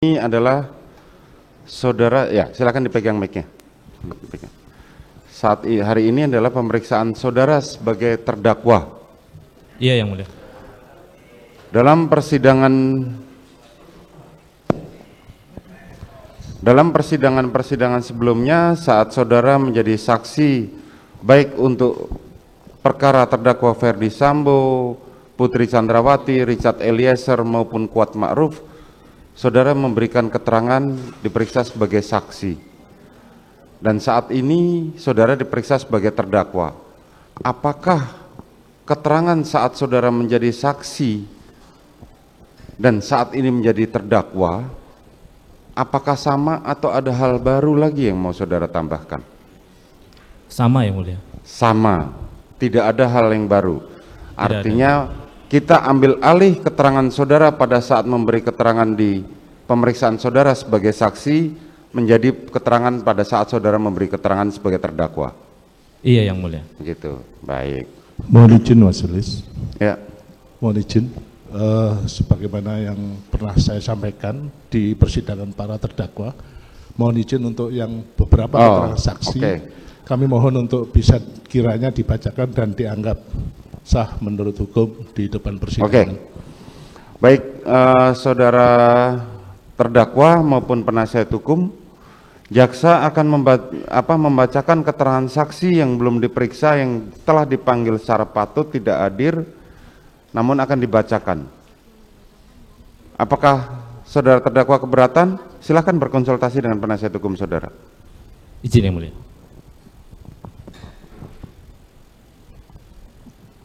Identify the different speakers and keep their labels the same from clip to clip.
Speaker 1: Ini adalah saudara, ya silakan dipegang mic-nya. Hari ini adalah pemeriksaan saudara sebagai terdakwa.
Speaker 2: Iya, Yang Mulia.
Speaker 1: Dalam persidangan sebelumnya, saat saudara menjadi saksi baik untuk perkara terdakwa Ferdi Sambo, Putri Chandrawati, Richard Eliezer maupun Kuat Ma'ruf, saudara memberikan keterangan diperiksa sebagai saksi. Dan saat ini saudara diperiksa sebagai terdakwa. Apakah keterangan saat saudara menjadi saksi dan saat ini menjadi terdakwa, apakah sama atau ada hal baru lagi yang mau saudara tambahkan?
Speaker 2: Sama, Yang Mulia.
Speaker 1: Sama, tidak ada hal yang baru. Artinya kita ambil alih keterangan saudara pada saat memberi keterangan di pemeriksaan saudara sebagai saksi menjadi keterangan pada saat saudara memberi keterangan sebagai terdakwa.
Speaker 2: Iya, Yang Mulia.
Speaker 1: Gitu, baik.
Speaker 3: Mohon izin Majelis.
Speaker 1: Ya.
Speaker 3: Mohon izin, sebagaimana yang pernah saya sampaikan di persidangan para terdakwa, mohon izin untuk yang beberapa keterangan saksi, kami mohon untuk bisa kiranya dibacakan dan dianggap sah menurut hukum di depan persidangan.
Speaker 1: Baik, saudara terdakwa maupun penasihat hukum, jaksa akan membacakan keterangan saksi yang belum diperiksa yang telah dipanggil secara patut tidak hadir, namun akan dibacakan. Apakah saudara terdakwa keberatan? Silakan berkonsultasi dengan penasihat hukum saudara.
Speaker 2: Izin, Yang Mulia.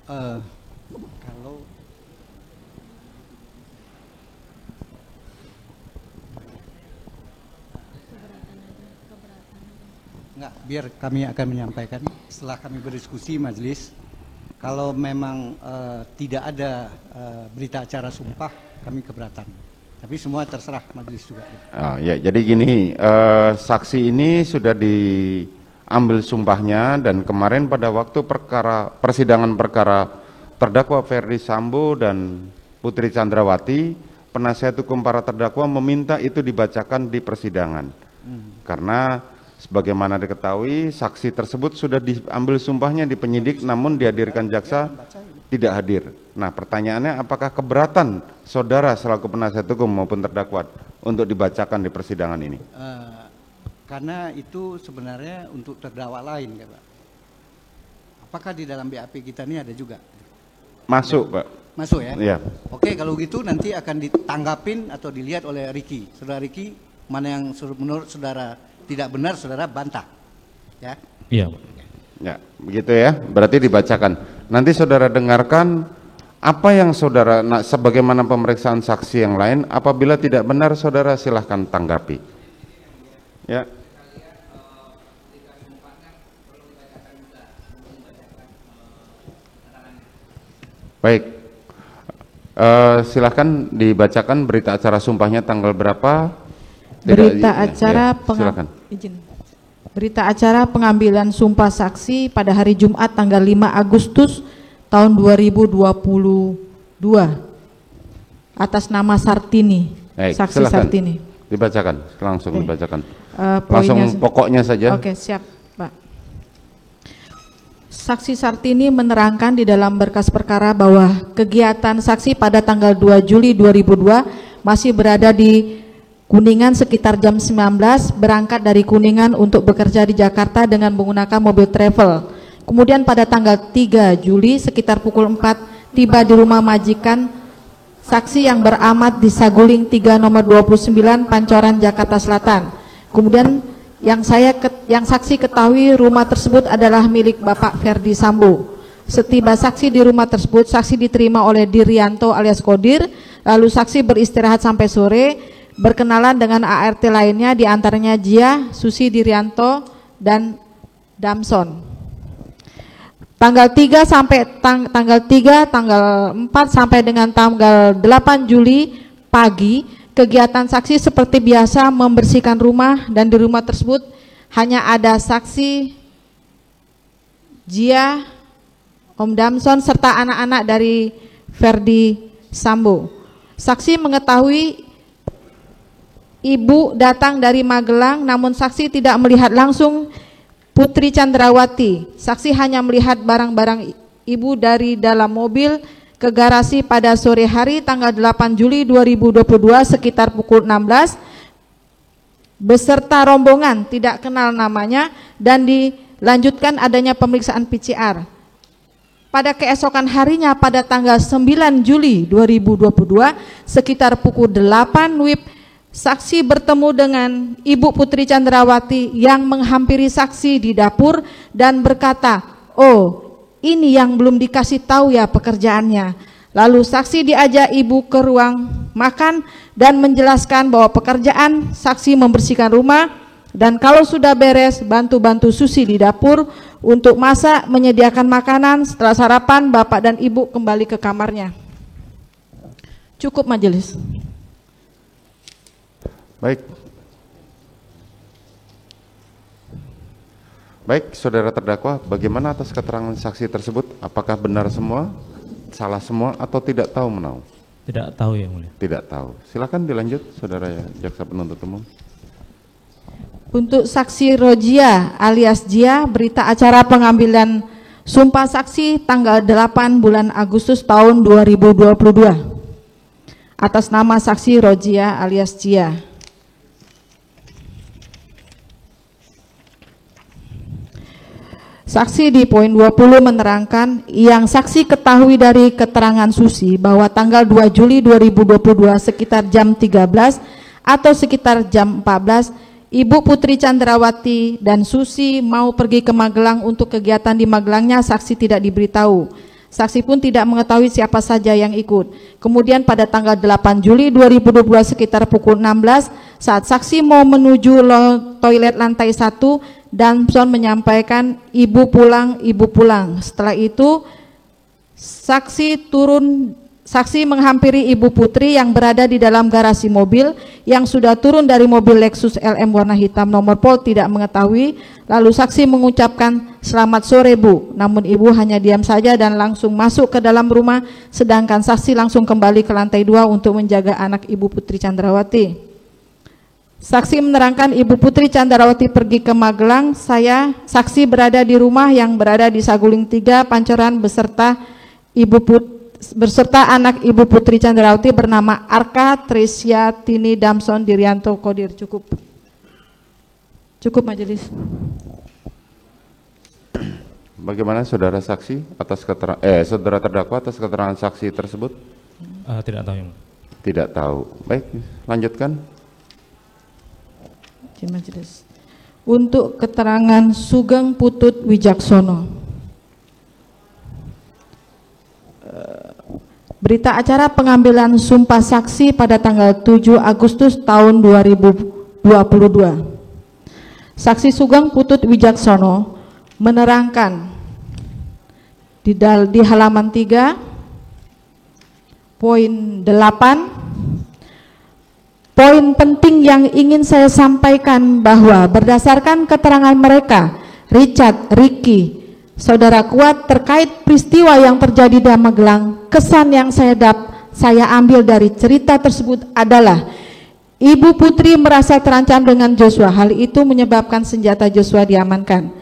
Speaker 4: Kalau enggak, biar kami akan menyampaikan setelah kami berdiskusi majelis. Kalau memang tidak ada berita acara sumpah, kami keberatan. Tapi semua terserah majelis juga.
Speaker 1: Ya, jadi gini, saksi ini sudah diambil sumpahnya dan kemarin pada waktu persidangan perkara terdakwa Ferdi Sambo dan Putri Chandrawati, penasihat hukum para terdakwa meminta itu dibacakan di persidangan. Karena sebagaimana diketahui saksi tersebut sudah diambil sumpahnya di penyidik namun dihadirkan jaksa tidak hadir. Nah, pertanyaannya apakah keberatan saudara selaku penasihat hukum maupun terdakwa untuk dibacakan di persidangan ini?
Speaker 4: Karena itu sebenarnya untuk terdakwa lain, ya Pak. Apakah di dalam BAP kita ini ada juga?
Speaker 1: Masuk,
Speaker 4: ya,
Speaker 1: Pak.
Speaker 4: Masuk ya?
Speaker 1: Iya.
Speaker 4: Oke, kalau gitu nanti akan ditanggapin atau dilihat oleh Ricky. Saudara Ricky, mana yang menurut saudara tidak benar, saudara bantah. Ya?
Speaker 2: Iya, Pak.
Speaker 1: Ya, begitu ya. Berarti dibacakan. Nanti saudara dengarkan apa yang saudara, sebagaimana pemeriksaan saksi yang lain, apabila tidak benar saudara silahkan tanggapi. Ya. Baik, silahkan dibacakan berita acara sumpahnya tanggal berapa?
Speaker 5: Berita acara pengambilan sumpah saksi pada hari Jumat tanggal 5 Agustus tahun 2022 atas nama Sartini.
Speaker 1: Baik,
Speaker 5: saksi
Speaker 1: silakan.
Speaker 5: Sartini.
Speaker 1: Dibacakan, langsung dibacakan.
Speaker 5: Langsung
Speaker 1: pokoknya saja.
Speaker 5: Oke, siap, Pak. Saksi Sartini menerangkan di dalam berkas perkara bahwa kegiatan saksi pada tanggal 2 Juli 2002 masih berada di Kuningan sekitar jam 19, berangkat dari Kuningan untuk bekerja di Jakarta dengan menggunakan mobil travel. Kemudian pada tanggal 3 Juli sekitar pukul 4 tiba di rumah majikan saksi yang beramat di Saguling 3 nomor 29 Pancoran Jakarta Selatan. Kemudian yang saksi ketahui rumah tersebut adalah milik Bapak Ferdi Sambo. Setiba saksi di rumah tersebut, saksi diterima oleh Dirianto alias Kodir, lalu saksi beristirahat sampai sore, berkenalan dengan ART lainnya diantaranya Jia, Susi Dirianto, dan Damson. Tanggal 3 sampai tanggal 4 sampai dengan tanggal 8 Juli pagi, kegiatan saksi seperti biasa membersihkan rumah dan di rumah tersebut hanya ada saksi Jia, Om Damson serta anak-anak dari Ferdi Sambo. Saksi mengetahui ibu datang dari Magelang, namun saksi tidak melihat langsung Putri Chandrawati. Saksi hanya melihat barang-barang ibu dari dalam mobil ke garasi pada sore hari tanggal 8 Juli 2022 sekitar pukul 16 beserta rombongan tidak kenal namanya, dan dilanjutkan adanya pemeriksaan PCR. Pada keesokan harinya pada tanggal 9 Juli 2022 sekitar pukul 8 WIB, saksi bertemu dengan Ibu Putri Chandrawati yang menghampiri saksi di dapur dan berkata, "Oh, ini yang belum dikasih tahu ya pekerjaannya." Lalu saksi diajak ibu ke ruang makan dan menjelaskan bahwa pekerjaan saksi membersihkan rumah, dan kalau sudah beres bantu-bantu Susi di dapur untuk masak, menyediakan makanan. Setelah sarapan bapak dan ibu kembali ke kamarnya. Cukup majelis.
Speaker 1: Baik. Baik, saudara terdakwa, bagaimana atas keterangan saksi tersebut? Apakah benar semua, salah semua, atau tidak tahu menahu?
Speaker 2: Tidak tahu yang mulia.
Speaker 1: Tidak tahu. Silakan dilanjut, saudara jaksa penuntut umum.
Speaker 5: Untuk saksi Rojia alias Jia, berita acara pengambilan sumpah saksi tanggal 8 bulan Agustus tahun 2022. Atas nama saksi Rojia alias Jia. Saksi di poin 20 menerangkan yang saksi ketahui dari keterangan Susi bahwa tanggal 2 Juli 2022 sekitar jam 13 atau sekitar jam 14, Ibu Putri Chandrawati dan Susi mau pergi ke Magelang untuk kegiatan di Magelangnya. Saksi tidak diberitahu. Saksi pun tidak mengetahui siapa saja yang ikut. Kemudian pada tanggal 8 Juli 2022 sekitar pukul 16 saat saksi mau menuju toilet lantai 1, Damson menyampaikan ibu pulang, ibu pulang. Setelah itu saksi menghampiri Ibu Putri yang berada di dalam garasi mobil yang sudah turun dari mobil Lexus LM warna hitam nomor pol tidak mengetahui. Lalu saksi mengucapkan selamat sore Bu, namun ibu hanya diam saja dan langsung masuk ke dalam rumah, sedangkan saksi langsung kembali ke lantai 2 untuk menjaga anak Ibu Putri Chandrawati. Saksi menerangkan Ibu Putri Chandrawati pergi ke Magelang. Saksi berada di rumah yang berada di Saguling 3 Pancoran beserta anak Ibu Putri Chandrawati bernama Arka, Tresya, Tini, Damson, Dirianto, Kodir. Cukup majelis.
Speaker 1: Bagaimana saudara saksi atas saudara terdakwa atas keterangan saksi tersebut?
Speaker 2: Tidak tahu yang mulia.
Speaker 1: Tidak tahu. Baik, lanjutkan.
Speaker 5: Majelis. Untuk keterangan Sugeng Putut Wijaksono, berita acara pengambilan sumpah saksi pada tanggal 7 Agustus tahun 2022. Saksi Sugeng Putut Wijaksono menerangkan di halaman 3 poin 8, poin penting yang ingin saya sampaikan bahwa berdasarkan keterangan mereka, Richard, Ricky, saudara kuat terkait peristiwa yang terjadi di Magelang, kesan yang saya ambil dari cerita tersebut adalah Ibu Putri merasa terancam dengan Joshua. Hal itu menyebabkan senjata Joshua diamankan.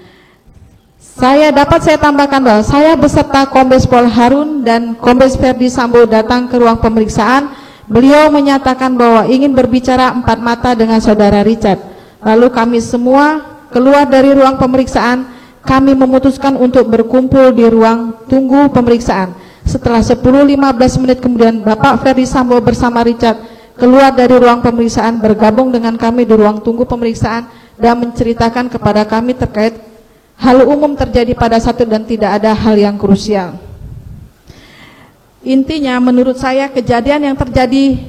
Speaker 5: Saya tambahkan bahwa saya beserta Kombes Pol Harun dan Kombes Ferdi Sambo datang ke ruang pemeriksaan. Beliau menyatakan bahwa ingin berbicara empat mata dengan saudara Richard. Lalu kami semua keluar dari ruang pemeriksaan. Kami memutuskan untuk berkumpul di ruang tunggu pemeriksaan. Setelah 10-15 menit kemudian Bapak Ferdi Sambo bersama Richard keluar dari ruang pemeriksaan, bergabung dengan kami di ruang tunggu pemeriksaan dan menceritakan kepada kami terkait hal umum terjadi pada satu dan tidak ada hal yang krusial. Intinya menurut saya kejadian yang terjadi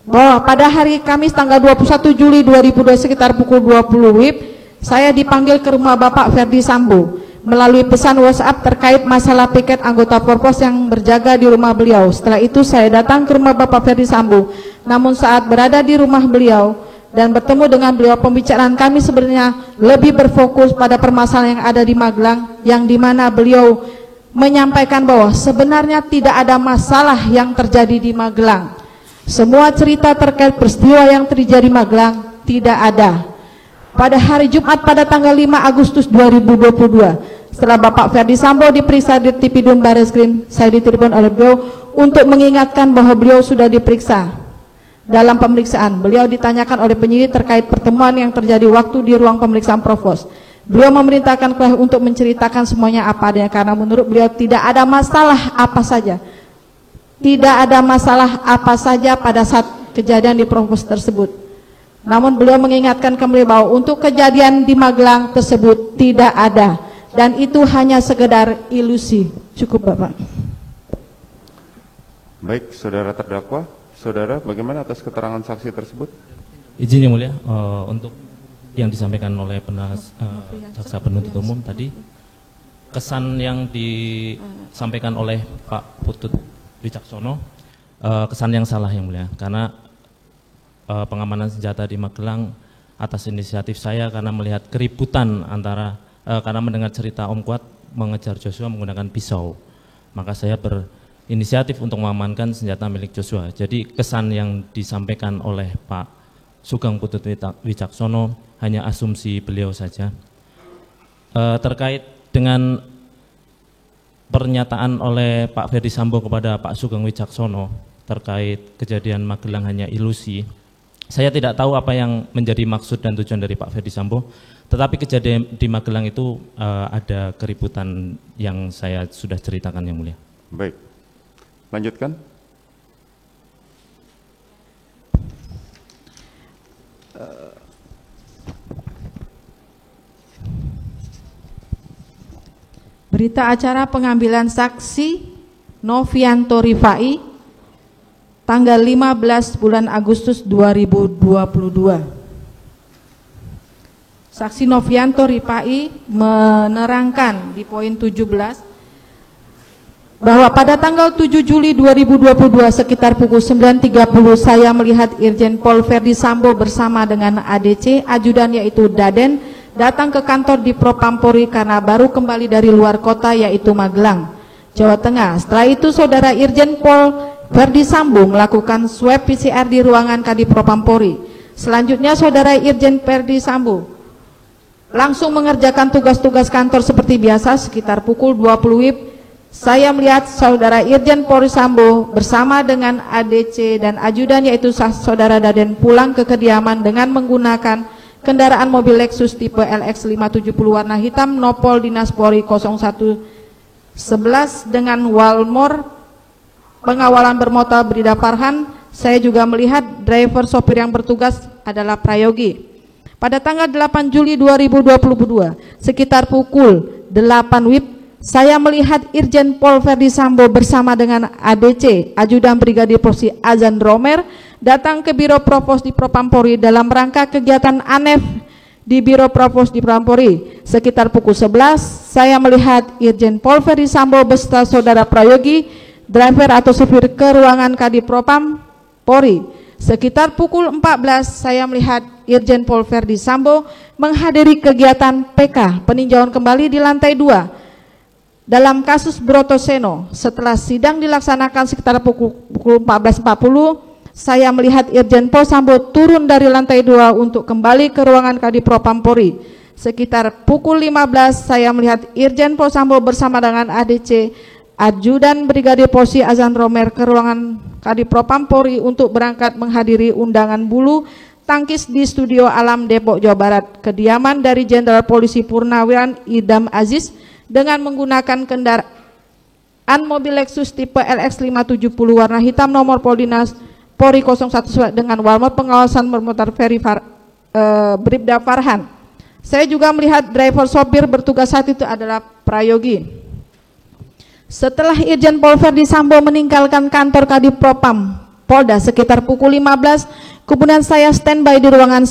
Speaker 5: bahwa pada hari Kamis tanggal 21 Juli 2022 sekitar pukul 20 WIB, saya dipanggil ke rumah Bapak Ferdi Sambo melalui pesan WhatsApp terkait masalah piket anggota Porpos yang berjaga di rumah beliau. Setelah itu saya datang ke rumah Bapak Ferdi Sambo. Namun saat berada di rumah beliau dan bertemu dengan beliau, pembicaraan kami sebenarnya lebih berfokus pada permasalahan yang ada di Magelang, yang dimana beliau menyampaikan bahwa sebenarnya tidak ada masalah yang terjadi di Magelang. Semua cerita terkait peristiwa yang terjadi di Magelang tidak ada. Pada hari Jumat pada tanggal 5 Agustus 2022, setelah Bapak Ferdi Sambo diperiksa di Tipidum Barreskrim, saya ditelepon oleh beliau untuk mengingatkan bahwa beliau sudah diperiksa. Dalam pemeriksaan, beliau ditanyakan oleh penyidik terkait pertemuan yang terjadi waktu di ruang pemeriksaan Provos. Beliau memerintahkan Keleh untuk menceritakan semuanya apa adanya, karena menurut beliau tidak ada masalah apa saja. Tidak ada masalah apa saja pada saat kejadian di Provos tersebut. Namun beliau mengingatkan kembali bahwa untuk kejadian di Magelang tersebut tidak ada, dan itu hanya sekedar ilusi. Cukup, Bapak.
Speaker 1: Baik, saudara terdakwa, saudara bagaimana atas keterangan saksi tersebut?
Speaker 2: Izin yang mulia, untuk yang disampaikan oleh jaksa penuntut umum tadi, kesan yang disampaikan oleh Pak Putut Wicaksono, kesan yang salah yang mulia, karena pengamanan senjata di Magelang atas inisiatif saya karena melihat keributan antara karena mendengar cerita Om Kuat mengejar Joshua menggunakan pisau, maka saya berinisiatif untuk mengamankan senjata milik Joshua. Jadi kesan yang disampaikan oleh Pak Sugeng Putut Wicaksono hanya asumsi beliau saja. Terkait dengan pernyataan oleh Pak Ferdi Sambo kepada Pak Sugeng Wicaksono terkait kejadian Magelang hanya ilusi, saya tidak tahu apa yang menjadi maksud dan tujuan dari Pak Ferdi Sambo, tetapi kejadian di Magelang itu ada keributan yang saya sudah ceritakan yang mulia.
Speaker 1: Baik, lanjutkan.
Speaker 5: Berita acara pengambilan saksi Novianto Rifai tanggal 15 bulan Agustus 2022. Saksi Novianto Rifai menerangkan di poin 17 bahwa pada tanggal 7 Juli 2022 sekitar pukul 9.30 saya melihat Irjen Pol Ferdi Sambo bersama dengan ADC, ajudan yaitu Daden, datang ke kantor di Propampori karena baru kembali dari luar kota yaitu Magelang, Jawa Tengah. Setelah itu saudara Irjen Pol Ferdi Sambo melakukan swab PCR di ruangan Kadif Propampori. Selanjutnya saudara Irjen Ferdi Sambo langsung mengerjakan tugas-tugas kantor seperti biasa. Sekitar pukul 20 WIB saya melihat saudara Irjen Polri Sambo bersama dengan ADC dan ajudan yaitu saudara Daden pulang ke kediaman dengan menggunakan kendaraan mobil Lexus tipe LX 570 warna hitam Nopol Dinas Polri 0111 dengan Walmor. Pengawalan bermotor Brida Farhan. Saya juga melihat driver sopir yang bertugas adalah Prayogi. Pada tanggal 8 Juli 2022 sekitar pukul 8 WIB saya melihat Irjen Pol Ferdi Sambo bersama dengan ADC, ajudan Brigadir Polisi Azan Romer, datang ke Biro Provos di Propampori dalam rangka kegiatan ANEF di Biro Provos di Propampori. Sekitar pukul 11 saya melihat Irjen Pol Ferdi Sambo beserta saudara Prayogi, driver atau sopir ke ruangan Kadif Propampori. Sekitar pukul 14 saya melihat Irjen Pol Ferdi Sambo menghadiri kegiatan PK peninjauan kembali di lantai 2 dalam kasus Brotoseno. Setelah sidang dilaksanakan sekitar pukul 14.40 saya melihat Irjen Pol Sambo turun dari lantai 2 untuk kembali ke ruangan Kadif Propampori. Sekitar pukul 15 saya melihat Irjen Pol Sambo bersama dengan ADC, ajudan Brigadir Polisi Azan Romer ke ruangan Kadif Propampori untuk berangkat menghadiri undangan bulu tangkis di Studio Alam Depok, Jawa Barat, kediaman dari Jenderal Polisi Purnawiran Idam Aziz dengan menggunakan kendaraan mobil Lexus tipe LX 570 warna hitam nomor Poldinas Polri 01 dengan Walmor pengawasan bermotor Bribda Farhan. Saya juga melihat driver sopir bertugas saat itu adalah Prayogi. Setelah Irjen Pol Ferdi Sambo meninggalkan kantor Kadif Propam Polda sekitar pukul 15, kemudian saya standby di ruangan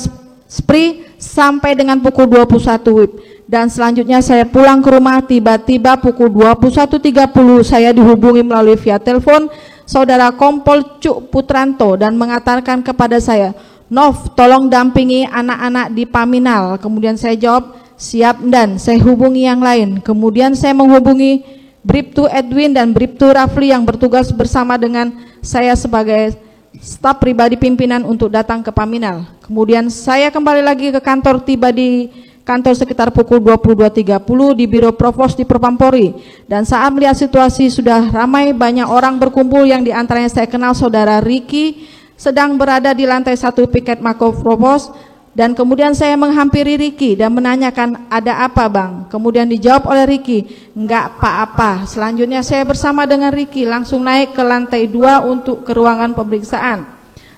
Speaker 5: SPRI sampai dengan pukul 21 WIB. Dan selanjutnya saya pulang ke rumah. Tiba-tiba pukul 21.30 saya dihubungi melalui via telepon saudara Kompol Cuk Putranto dan mengatakan kepada saya, "Nov, tolong dampingi anak-anak di Paminal." Kemudian saya jawab, "Siap." Dan saya hubungi yang lain. Kemudian saya menghubungi Bribtu Edwin dan Bribtu Rafli yang bertugas bersama dengan saya sebagai staf pribadi pimpinan untuk datang ke Paminal. Kemudian saya kembali lagi ke kantor, tiba di kantor sekitar pukul 22.30 di Biro Provos di Propampori. Dan saat melihat situasi sudah ramai, banyak orang berkumpul yang diantaranya saya kenal saudara Riki sedang berada di lantai 1 piket Mako Provos. Dan kemudian saya menghampiri Riki dan menanyakan, ada apa bang? Kemudian dijawab oleh Riki, enggak apa-apa. Selanjutnya saya bersama dengan Riki langsung naik ke lantai 2 untuk ke ruangan pemeriksaan.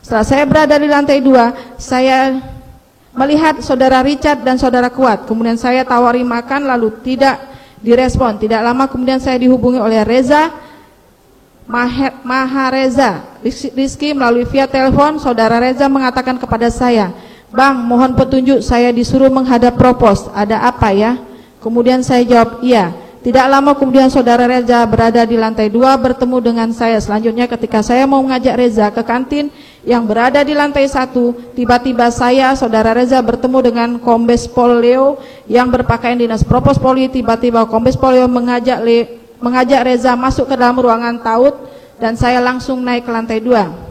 Speaker 5: Setelah saya berada di lantai 2, saya melihat saudara Richard dan saudara Kuat. Kemudian saya tawari makan lalu tidak direspon. Tidak lama kemudian saya dihubungi oleh Reza Mahareza Rizky melalui via telepon. Saudara Reza mengatakan kepada saya, Bang, mohon petunjuk, saya disuruh menghadap Propos, ada apa ya? Kemudian saya jawab, iya. Tidak lama kemudian saudara Reza berada di lantai 2 bertemu dengan saya. Selanjutnya ketika saya mau mengajak Reza ke kantin yang berada di lantai 1, tiba-tiba saya, saudara Reza bertemu dengan Kombes Pol Leo yang berpakaian dinas Propos Poli. Tiba-tiba Kombes Pol Leo mengajak Reza masuk ke dalam ruangan taut dan saya langsung naik ke lantai 2.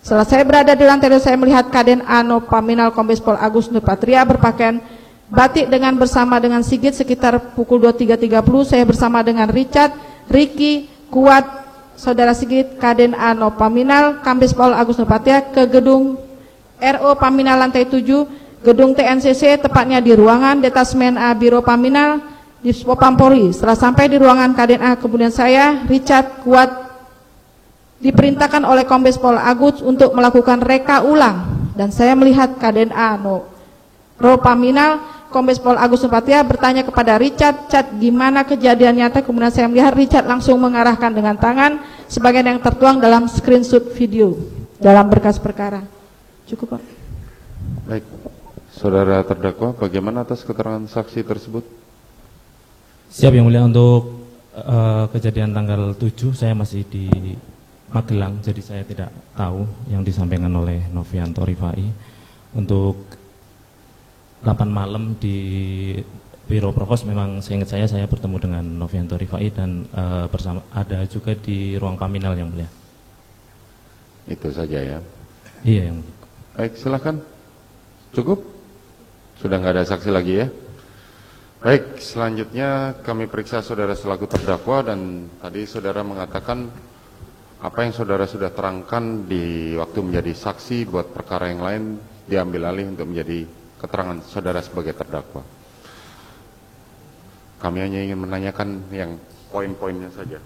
Speaker 5: Setelah saya berada di lantai 2, saya melihat Kaden Ano Paminal Kombes Pol Agus Nurpatria berpakaian batik bersama dengan Sigit. Sekitar pukul 23.30 saya bersama dengan Richard, Ricky, Kuat, saudara Sigit, Kaden Ano Paminal Kombes Pol Agus Nurpatria ke gedung RO Paminal lantai 7, gedung TNCC, tepatnya di ruangan Detasmen A Biro Paminal di Propampori. Setelah sampai di ruangan Kaden A, kemudian saya, Richard, Kuat diperintahkan oleh Kombes Pol Agus untuk melakukan reka ulang dan saya melihat Kaden Ano Paminal Kombes Pol Agus Nurpatria bertanya kepada Richard, Chat, gimana kejadian nyata? Kemudian saya melihat Richard langsung mengarahkan dengan tangan sebagian yang tertuang dalam screenshot video dalam berkas perkara. Cukup, Pak.
Speaker 1: Baik, saudara terdakwa, bagaimana atas keterangan saksi tersebut?
Speaker 2: Siap Yang Mulia. Untuk kejadian tanggal 7 saya masih di Magelang, jadi saya tidak tahu yang disampaikan oleh Novianto Rifai. Untuk 8 malam di Biro Provos memang seingat saya bertemu dengan Novianto Rifai dan bersama ada juga di ruang Paminal Yang Mulia.
Speaker 1: Itu saja ya.
Speaker 2: Iya Yang Mulia.
Speaker 1: Baik, silakan. Cukup? Sudah nggak ada saksi lagi ya? Baik, selanjutnya kami periksa saudara selaku terdakwa dan tadi saudara mengatakan apa yang saudara sudah terangkan di waktu menjadi saksi buat perkara yang lain diambil alih untuk menjadi keterangan saudara sebagai terdakwa. Kami hanya ingin menanyakan yang poin-poinnya saja.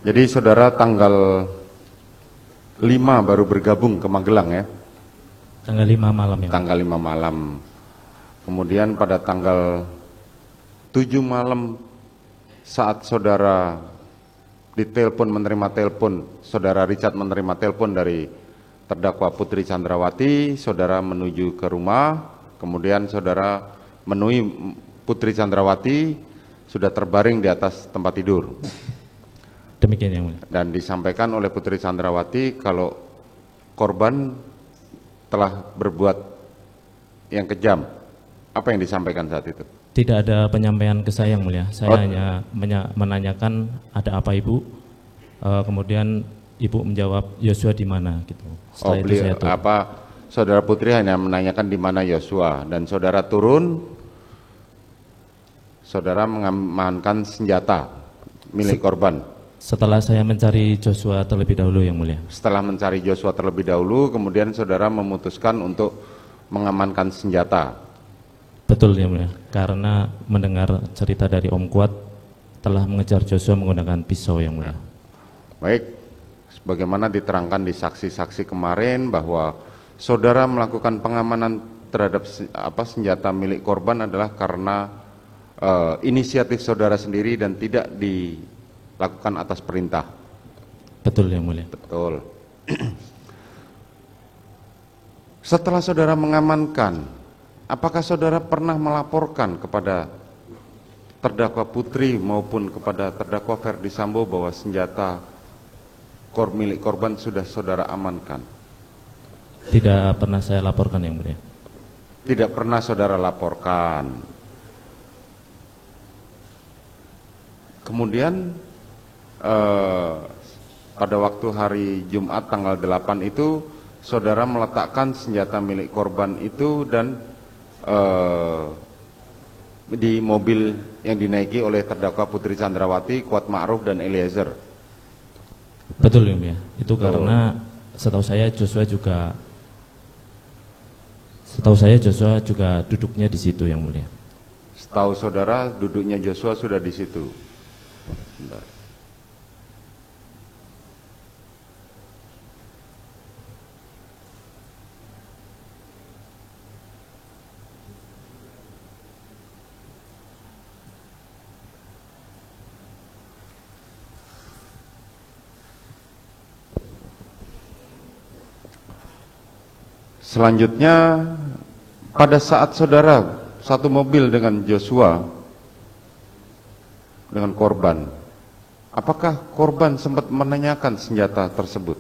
Speaker 1: Jadi saudara tanggal 5 baru bergabung ke Magelang ya?
Speaker 2: Tanggal 5 malam ya.
Speaker 1: Tanggal 5 malam. Kemudian pada tanggal 7 malam saat saudara ditelepon, menerima telepon, saudara Richard menerima telepon dari terdakwa Putri Chandrawati, saudara menuju ke rumah, kemudian saudara menemui Putri Chandrawati sudah terbaring di atas tempat tidur.
Speaker 2: Demikian Yang Mulia.
Speaker 1: Dan disampaikan oleh Putri Chandrawati kalau korban telah berbuat yang kejam. Apa yang disampaikan saat itu?
Speaker 2: Tidak ada penyampaian ke saya Yang Mulia. Saya hanya menanyakan ada apa Ibu. Kemudian Ibu menjawab Yosua di mana gitu. Setelah itu saya turun.
Speaker 1: Saudara Putri hanya menanyakan di mana Yosua dan saudara turun. Saudara mengamankan senjata milik korban.
Speaker 2: Setelah saya mencari Joshua terlebih dahulu Yang Mulia.
Speaker 1: Setelah mencari Joshua terlebih dahulu, kemudian saudara memutuskan untuk mengamankan senjata.
Speaker 2: Betul Yang Mulia, karena mendengar cerita dari Om Kuat telah mengejar Joshua menggunakan pisau Yang Mulia.
Speaker 1: Baik, sebagaimana diterangkan di saksi-saksi kemarin bahwa saudara melakukan pengamanan terhadap senjata milik korban adalah karena inisiatif saudara sendiri dan tidak dilakukan atas perintah.
Speaker 2: Betul Yang Mulia.
Speaker 1: Betul. Setelah saudara mengamankan, apakah saudara pernah melaporkan kepada terdakwa Putri maupun kepada terdakwa Ferdi Sambo bahwa senjata milik korban sudah saudara amankan?
Speaker 2: Tidak pernah saya laporkan Yang Mulia.
Speaker 1: Tidak pernah saudara laporkan. Kemudian pada waktu hari Jumat tanggal 8 itu saudara meletakkan senjata milik korban itu dan di mobil yang dinaiki oleh terdakwa Putri Chandrawati, Kuat Ma'ruf dan Eliezer.
Speaker 2: Betul Yang Mulia. Itu karena setahu saya Joshua juga duduknya di situ Yang Mulia.
Speaker 1: Setahu saudara duduknya Joshua sudah di situ. Bentar. Selanjutnya, pada saat saudara satu mobil dengan Joshua, dengan korban, apakah korban sempat menanyakan senjata tersebut?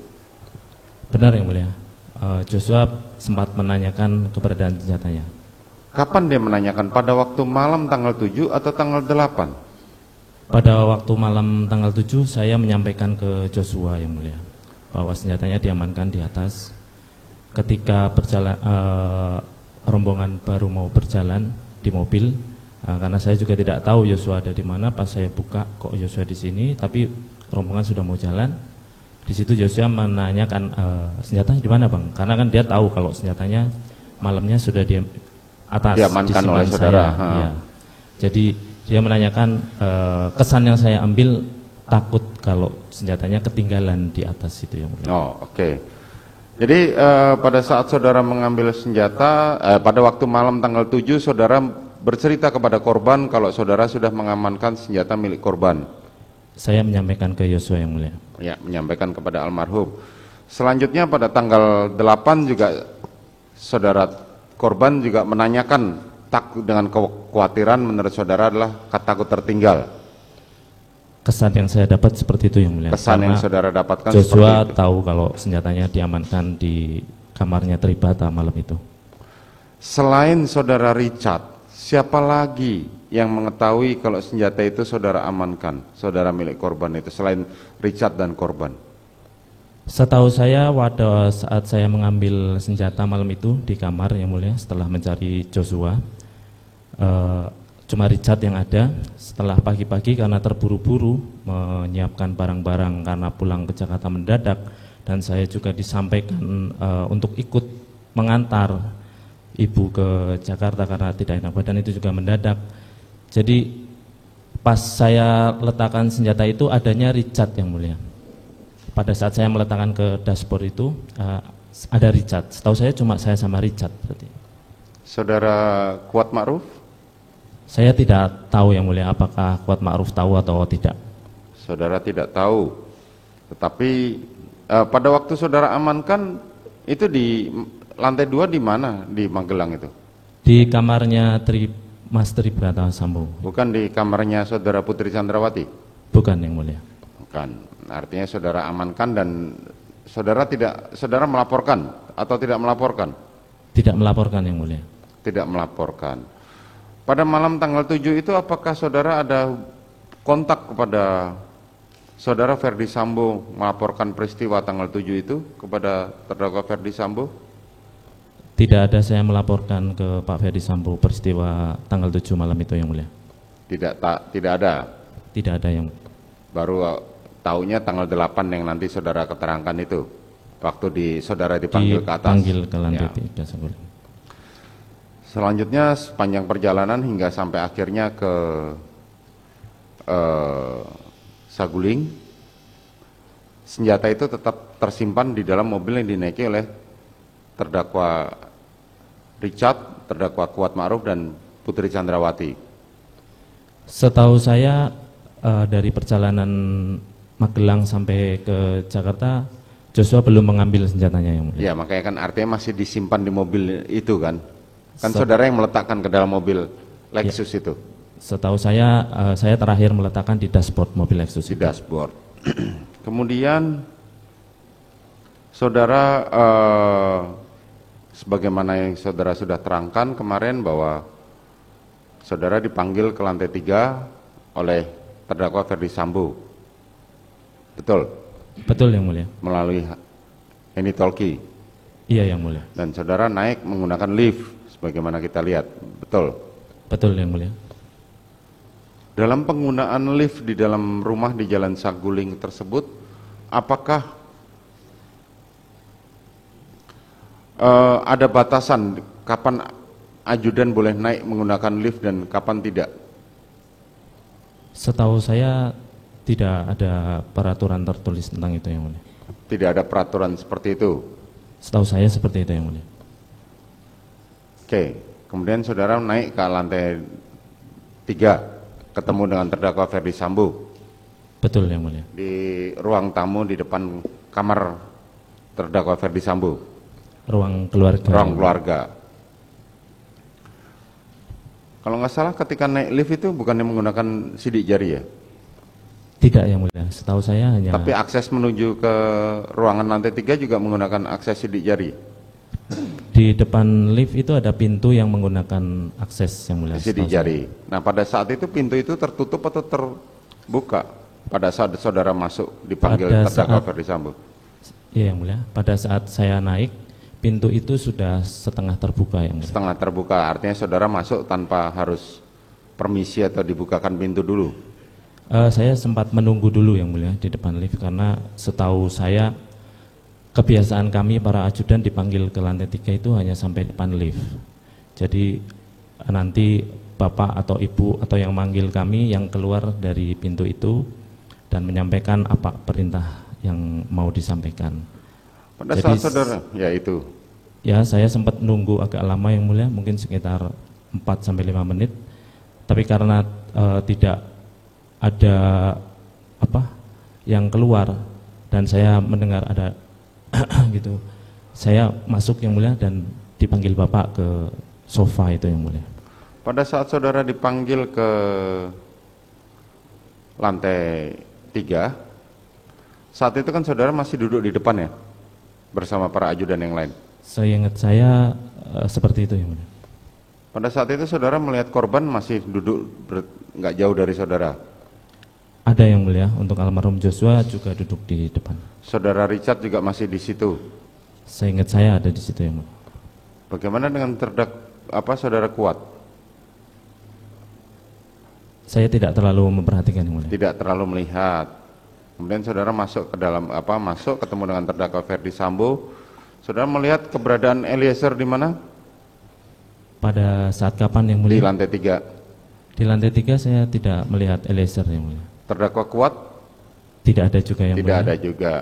Speaker 2: Benar Yang Mulia. Joshua sempat menanyakan keberadaan senjatanya.
Speaker 1: Kapan dia menanyakan? Pada waktu malam tanggal 7 atau tanggal 8?
Speaker 2: Pada waktu malam tanggal 7 saya menyampaikan ke Joshua Yang Mulia bahwa senjatanya diamankan di atas. Ketika rombongan baru mau berjalan di mobil, karena saya juga tidak tahu Joshua ada di mana. Pas saya buka, kok Joshua di sini, tapi rombongan sudah mau jalan. Di situ Joshua menanyakan senjatanya di mana Bang, karena kan dia tahu kalau senjatanya malamnya sudah di atas,
Speaker 1: diamankan oleh saudara.
Speaker 2: Ya. Jadi dia menanyakan, kesan yang saya ambil takut kalau senjatanya ketinggalan di atas itu Yang Mulia.
Speaker 1: Oh, oke. Jadi pada saat saudara mengambil senjata, pada waktu malam tanggal 7 saudara bercerita kepada korban kalau saudara sudah mengamankan senjata milik korban.
Speaker 2: Saya menyampaikan ke Joshua Yang Mulia.
Speaker 1: Ya, menyampaikan kepada almarhum. Selanjutnya pada tanggal 8 juga saudara korban juga menanyakan takut dengan kekhawatiran menurut saudara adalah takut tertinggal.
Speaker 2: Kesan yang saya dapat seperti itu Yang Mulia.
Speaker 1: Kesan yang saudara dapatkan
Speaker 2: Joshua
Speaker 1: seperti itu.
Speaker 2: tahu kalau senjatanya diamankan di kamarnya Tribata malam itu.
Speaker 1: Selain saudara Richard, siapa lagi yang mengetahui kalau senjata itu saudara amankan, saudara milik korban itu, selain Richard dan korban?
Speaker 2: Setahu saya pada saat saya mengambil senjata malam itu di kamar Yang Mulia setelah mencari Joshua, cuma Richard yang ada. Setelah pagi-pagi karena terburu-buru menyiapkan barang-barang karena pulang ke Jakarta mendadak, dan saya juga disampaikan untuk ikut mengantar ibu ke Jakarta karena tidak enak badan, itu juga mendadak. Jadi pas saya letakkan senjata itu adanya Richard Yang Mulia. Pada saat saya meletakkan ke dashboard itu ada Richard. Setahu saya cuma saya sama Richard berarti.
Speaker 1: Saudara Kuat Ma'ruf?
Speaker 2: Saya tidak tahu Yang Mulia apakah Kuat Ma'ruf tahu atau tidak.
Speaker 1: Saudara tidak tahu. Tetapi pada waktu saudara amankan itu di lantai 2 di mana di Magelang itu?
Speaker 2: Di kamarnya Mas Tribrata Sambo.
Speaker 1: Bukan di kamarnya saudara Putri Chandrawati?
Speaker 2: Bukan Yang Mulia.
Speaker 1: Bukan. Artinya saudara amankan dan saudara melaporkan atau tidak melaporkan?
Speaker 2: Tidak melaporkan Yang Mulia.
Speaker 1: Tidak melaporkan. Pada malam tanggal 7 itu apakah saudara ada kontak kepada saudara Ferdi Sambo melaporkan peristiwa tanggal 7 itu kepada terdakwa Ferdi Sambo?
Speaker 2: Tidak ada saya melaporkan ke Pak Ferdi Sambo peristiwa tanggal 7 malam itu Yang Mulia.
Speaker 1: Tidak ada.
Speaker 2: Tidak ada Yang.
Speaker 1: Baru tahunya tanggal 8 yang nanti saudara keterangkan itu. Waktu saudara dipanggil ke atas.
Speaker 2: Dipanggil ke lantai
Speaker 1: Ya.
Speaker 2: 3 Saguling.
Speaker 1: Selanjutnya sepanjang perjalanan hingga sampai akhirnya ke Saguling, senjata itu tetap tersimpan di dalam mobil yang dinaiki oleh terdakwa Richard, terdakwa Kuat Ma'ruf dan Putri Chandrawati.
Speaker 2: Setahu saya dari perjalanan Magelang sampai ke Jakarta, Joshua belum mengambil senjatanya Yang Mulia.
Speaker 1: Ya, makanya kan artinya masih disimpan di mobil itu kan? Kan saudara yang meletakkan ke dalam mobil Lexus
Speaker 2: Ya.
Speaker 1: itu?
Speaker 2: Setahu saya terakhir meletakkan di dashboard mobil Lexus
Speaker 1: Di
Speaker 2: itu.
Speaker 1: dashboard. Kemudian saudara sebagaimana yang saudara sudah terangkan kemarin bahwa saudara dipanggil ke lantai 3 oleh terdakwa Ferdi Sambo. Betul?
Speaker 2: Betul yang mulia.
Speaker 1: Melalui Heni Tolki.
Speaker 2: Iya yang mulia.
Speaker 1: Dan saudara naik menggunakan lift, sebagaimana kita lihat. Betul?
Speaker 2: Betul yang mulia.
Speaker 1: Dalam penggunaan lift di dalam rumah di Jalan Saguling tersebut, apakah ada batasan kapan ajudan boleh naik menggunakan lift dan kapan tidak?
Speaker 2: Setahu saya tidak ada peraturan tertulis tentang itu yang mulia.
Speaker 1: Tidak ada peraturan seperti itu?
Speaker 2: Setahu saya seperti itu yang mulia.
Speaker 1: Oke, kemudian saudara naik ke lantai 3, ketemu dengan terdakwa Ferdi Sambo.
Speaker 2: Betul yang mulia.
Speaker 1: Di ruang tamu di depan kamar terdakwa Ferdi Sambo.
Speaker 2: Ruang keluarga.
Speaker 1: Ruang keluarga. Kalau nggak salah ketika naik lift itu bukannya menggunakan sidik jari ya?
Speaker 2: Tidak yang mulia. Setahu saya hanya.
Speaker 1: Tapi akses menuju ke ruangan lantai 3 juga menggunakan akses sidik jari.
Speaker 2: Di depan lift itu ada pintu yang menggunakan akses yang mulia.
Speaker 1: Sidik jari. Nah pada saat itu pintu itu tertutup atau terbuka? Pada saat saudara masuk dipanggil terdakwa Ferdi Sambo.
Speaker 2: Iya yang mulia. Pada saat saya naik, pintu itu sudah setengah terbuka yang mulia.
Speaker 1: Setengah terbuka, artinya saudara masuk tanpa harus permisi atau dibukakan pintu dulu?
Speaker 2: Saya sempat menunggu dulu yang mulia di depan lift karena setahu saya kebiasaan kami para ajudan dipanggil ke lantai 3 itu hanya sampai depan lift. Jadi nanti bapak atau ibu atau yang manggil kami yang keluar dari pintu itu dan menyampaikan apa perintah yang mau disampaikan.
Speaker 1: Pada
Speaker 2: jadi,
Speaker 1: saat saudara, ya itu.
Speaker 2: Ya saya sempat nunggu agak lama yang mulia, mungkin sekitar 4-5 menit. Tapi karena tidak ada apa yang keluar dan saya mendengar ada gitu, saya masuk yang mulia dan dipanggil bapak ke sofa itu yang mulia.
Speaker 1: Pada saat saudara dipanggil ke lantai 3, saat itu kan saudara masih duduk di depan ya bersama para ajudan yang lain?
Speaker 2: Seingat saya seperti itu yang mulia.
Speaker 1: Pada saat itu saudara melihat korban masih duduk nggak jauh dari saudara?
Speaker 2: Ada yang mulia, untuk almarhum Joshua juga duduk di depan.
Speaker 1: Saudara Richard juga masih di situ?
Speaker 2: Seingat saya ada di situ yang mulia.
Speaker 1: Bagaimana dengan saudara Kuat?
Speaker 2: Saya tidak terlalu memperhatikan yang mulia.
Speaker 1: Tidak terlalu melihat. Kemudian saudara masuk ke dalam masuk ketemu dengan terdakwa Ferdi Sambo. Saudara melihat keberadaan Eliezer di mana?
Speaker 2: Pada saat kapan yang mulia?
Speaker 1: Di lantai 3.
Speaker 2: Di lantai 3 saya tidak melihat Eliezer yang mulia.
Speaker 1: Terdakwa Kuat?
Speaker 2: Tidak ada juga yang
Speaker 1: tidak
Speaker 2: mulia.
Speaker 1: Ada juga.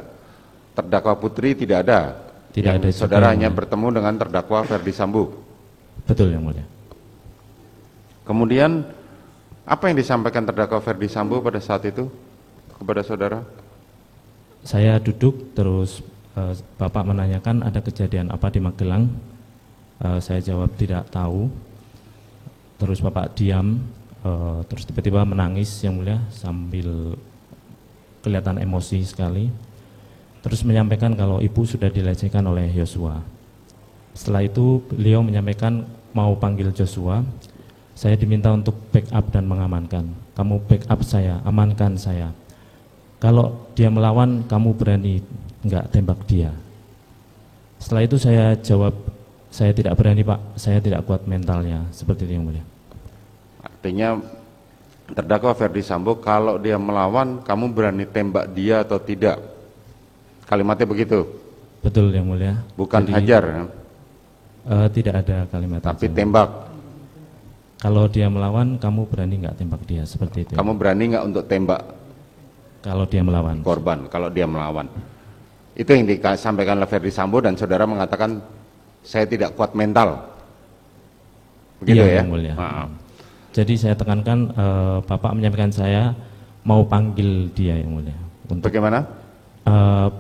Speaker 1: Terdakwa Putri tidak ada?
Speaker 2: Tidak ada juga.
Speaker 1: Saudara hanya bertemu dengan terdakwa Ferdi Sambo?
Speaker 2: Betul yang mulia.
Speaker 1: Kemudian apa yang disampaikan terdakwa Ferdi Sambo pada saat itu kepada saudara?
Speaker 2: Saya duduk terus bapak menanyakan ada kejadian apa di Magelang. Saya jawab tidak tahu. Terus bapak diam, terus tiba-tiba menangis yang mulia sambil kelihatan emosi sekali. Terus menyampaikan kalau ibu sudah dilecehkan oleh Joshua. Setelah itu beliau menyampaikan mau panggil Joshua. Saya diminta untuk backup dan mengamankan. Kamu backup saya, amankan saya. Kalau dia melawan, kamu berani enggak tembak dia. Setelah itu saya jawab, saya tidak berani pak, saya tidak kuat mentalnya, seperti itu yang mulia.
Speaker 1: Artinya terdakwa Ferdi Sambo kalau dia melawan, kamu berani tembak dia atau tidak? Kalimatnya begitu?
Speaker 2: Betul yang mulia.
Speaker 1: Bukan
Speaker 2: jadi,
Speaker 1: hajar?
Speaker 2: Tidak ada kalimat.
Speaker 1: Tapi
Speaker 2: hajar.
Speaker 1: Tembak?
Speaker 2: Kalau dia melawan, kamu berani nggak tembak dia, seperti itu.
Speaker 1: Kamu berani nggak untuk tembak?
Speaker 2: Kalau dia melawan.
Speaker 1: Korban, kalau dia melawan. Itu yang disampaikan oleh Ferdi Sambo dan saudara mengatakan saya tidak kuat mental. Begitu
Speaker 2: iya,
Speaker 1: ya?
Speaker 2: Yang mulia. Jadi saya tekankan Bapak menyampaikan saya mau panggil dia yang mulia. Untuk,
Speaker 1: bagaimana?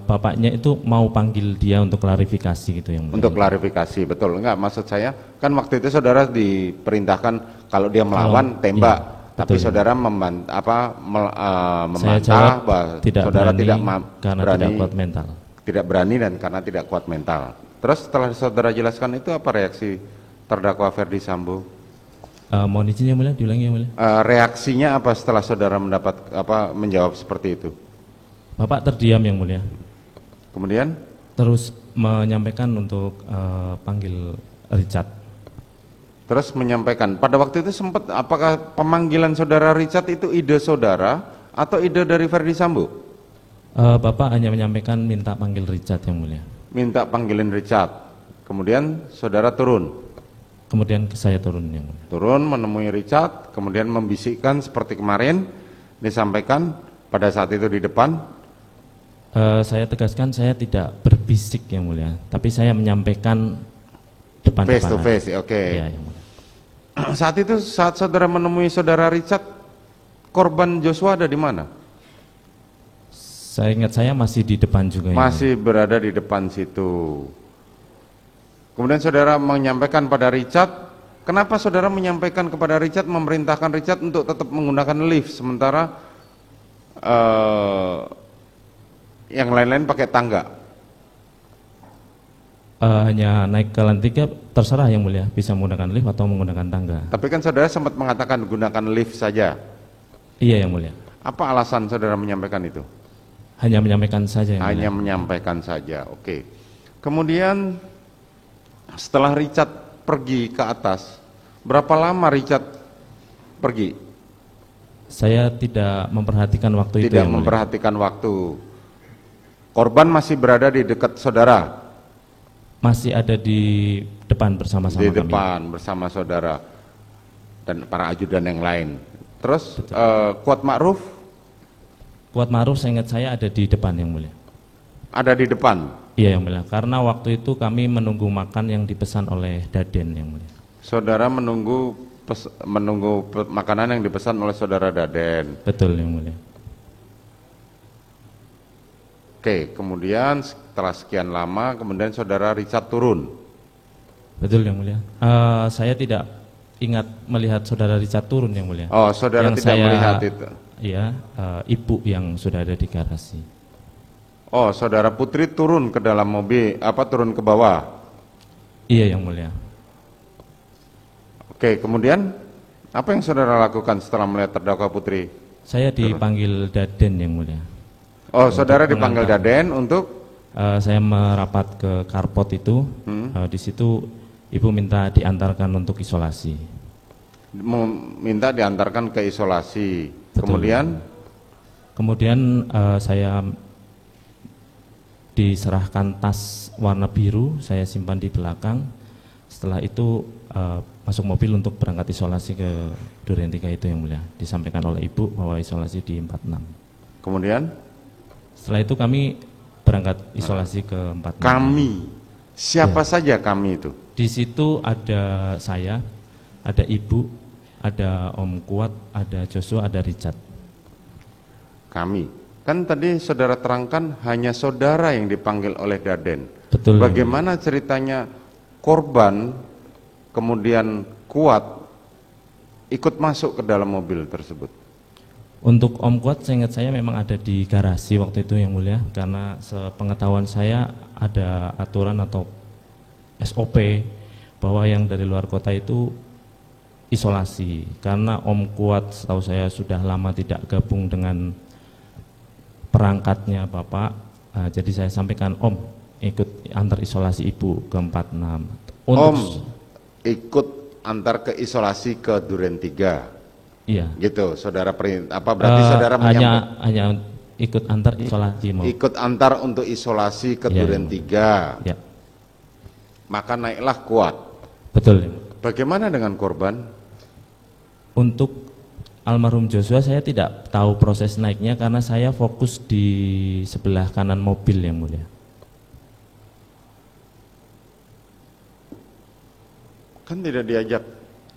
Speaker 2: Bapaknya itu mau panggil dia untuk klarifikasi gitu yang mulia. Untuk
Speaker 1: klarifikasi, betul. Enggak, maksud saya kan waktu itu saudara diperintahkan kalau dia melawan tembak. Iya. Tapi betul, saudara membantah bahwa saudara tidak
Speaker 2: karena
Speaker 1: berani,
Speaker 2: tidak kuat mental.
Speaker 1: Tidak berani dan karena tidak kuat mental. Terus setelah saudara jelaskan itu apa reaksi terdakwa Ferdi Sambo?
Speaker 2: Mohon izin yang mulia, diulangi yang mulia.
Speaker 1: Reaksinya apa setelah saudara menjawab seperti itu?
Speaker 2: Bapak terdiam yang mulia.
Speaker 1: Kemudian?
Speaker 2: Terus menyampaikan untuk panggil Richard.
Speaker 1: Terus menyampaikan, pada waktu itu sempat, apakah pemanggilan saudara Richard itu ide saudara atau ide dari Verdi Sambo?
Speaker 2: Bapak hanya menyampaikan minta panggil Richard yang mulia.
Speaker 1: Minta panggilin Richard, kemudian saudara turun?
Speaker 2: Kemudian saya turun yang mulia.
Speaker 1: Turun menemui Richard, kemudian membisikkan seperti kemarin, disampaikan pada saat itu di depan?
Speaker 2: Saya tegaskan saya tidak berbisik yang mulia, tapi saya menyampaikan depan-depan.
Speaker 1: Face to face, oke.
Speaker 2: Iya, yang mulia.
Speaker 1: Saat itu, saat saudara menemui saudara Richard, korban Joshua ada di mana?
Speaker 2: Saya ingat saya masih di depan juga.
Speaker 1: Masih berada di depan situ. Kemudian saudara menyampaikan pada Richard, kenapa saudara menyampaikan kepada Richard, memerintahkan Richard untuk tetap menggunakan lift, sementara yang lain-lain pakai tangga?
Speaker 2: Hanya naik ke lantai 3, terserah yang mulia, bisa menggunakan lift atau menggunakan tangga.
Speaker 1: Tapi kan saudara sempat mengatakan gunakan lift saja.
Speaker 2: Iya yang mulia.
Speaker 1: Apa alasan saudara menyampaikan itu?
Speaker 2: Hanya menyampaikan saja yang
Speaker 1: Hanya
Speaker 2: mulia.
Speaker 1: menyampaikan saja, oke. Kemudian setelah Richard pergi ke atas, berapa lama Richard pergi?
Speaker 2: Saya tidak memperhatikan waktu itu
Speaker 1: Tidak
Speaker 2: yang mulia.
Speaker 1: memperhatikan waktu. Korban masih berada di dekat saudara?
Speaker 2: Masih ada di depan bersama-sama
Speaker 1: Di
Speaker 2: kami.
Speaker 1: depan bersama saudara dan para ajudan yang lain. Terus Kuat Ma'ruf
Speaker 2: Kuat Ma'ruf saya ingat saya ada di depan yang mulia.
Speaker 1: ada di depan.
Speaker 2: Iya yang mulia, karena waktu itu kami menunggu makan yang dipesan oleh Daden yang mulia.
Speaker 1: Saudara menunggu makanan yang dipesan oleh saudara Daden.
Speaker 2: Betul yang mulia.
Speaker 1: Oke, kemudian setelah sekian lama, kemudian saudara Richard turun.
Speaker 2: Betul yang mulia. Saya tidak ingat melihat saudara Richard turun yang mulia.
Speaker 1: Oh, saudara
Speaker 2: Yang
Speaker 1: tidak
Speaker 2: saya-
Speaker 1: melihat itu.
Speaker 2: Iya, ibu yang sudah ada di garasi.
Speaker 1: Oh, saudara Putri turun ke dalam mobil, turun ke bawah.
Speaker 2: Iya yang mulia.
Speaker 1: Oke, kemudian apa yang saudara lakukan setelah melihat terdakwa Putri?
Speaker 2: Saya dipanggil Daden yang mulia.
Speaker 1: Oh, saudara
Speaker 2: Untuk
Speaker 1: dipanggil
Speaker 2: mengantar.
Speaker 1: Daden untuk
Speaker 2: Saya merapat ke karpot itu. Di situ ibu minta diantarkan untuk isolasi.
Speaker 1: minta diantarkan ke isolasi.
Speaker 2: Betul. Kemudian saya diserahkan tas warna biru, saya simpan di belakang. Setelah itu masuk mobil untuk berangkat isolasi ke Duren 3 itu yang mulia. Disampaikan oleh ibu bahwa isolasi di 46.
Speaker 1: Kemudian
Speaker 2: Setelah itu kami berangkat isolasi ke 46.
Speaker 1: kami, siapa
Speaker 2: Ya.
Speaker 1: saja kami itu?
Speaker 2: Di situ ada saya, ada ibu, ada Om Kuat, ada Joshua, ada Richard.
Speaker 1: Kami. Kan tadi saudara terangkan hanya saudara yang dipanggil oleh Daden.
Speaker 2: Betul.
Speaker 1: Bagaimana ceritanya korban kemudian Kuat ikut masuk ke dalam mobil tersebut?
Speaker 2: Untuk Om Kuat saya ingat saya memang ada di garasi waktu itu yang mulia, karena sepengetahuan saya ada aturan atau SOP bahwa yang dari luar kota itu isolasi, karena Om Kuat setahu saya sudah lama tidak gabung dengan perangkatnya Bapak. Jadi saya sampaikan Om ikut antar isolasi ibu ke 46.
Speaker 1: Om ikut antar ke isolasi ke Duren 3.
Speaker 2: Iya.
Speaker 1: Gitu, saudara berarti saudara
Speaker 2: hanya ikut antar isolasi mau.
Speaker 1: ikut antar untuk isolasi ke
Speaker 2: Ya,
Speaker 1: Duren 3.
Speaker 2: Ya,
Speaker 1: Maka naiklah Kuat.
Speaker 2: betul.
Speaker 1: Bagaimana dengan korban?
Speaker 2: Untuk almarhum Joshua saya tidak tahu proses naiknya karena saya fokus di sebelah kanan mobil yang mulia.
Speaker 1: Kan tidak diajak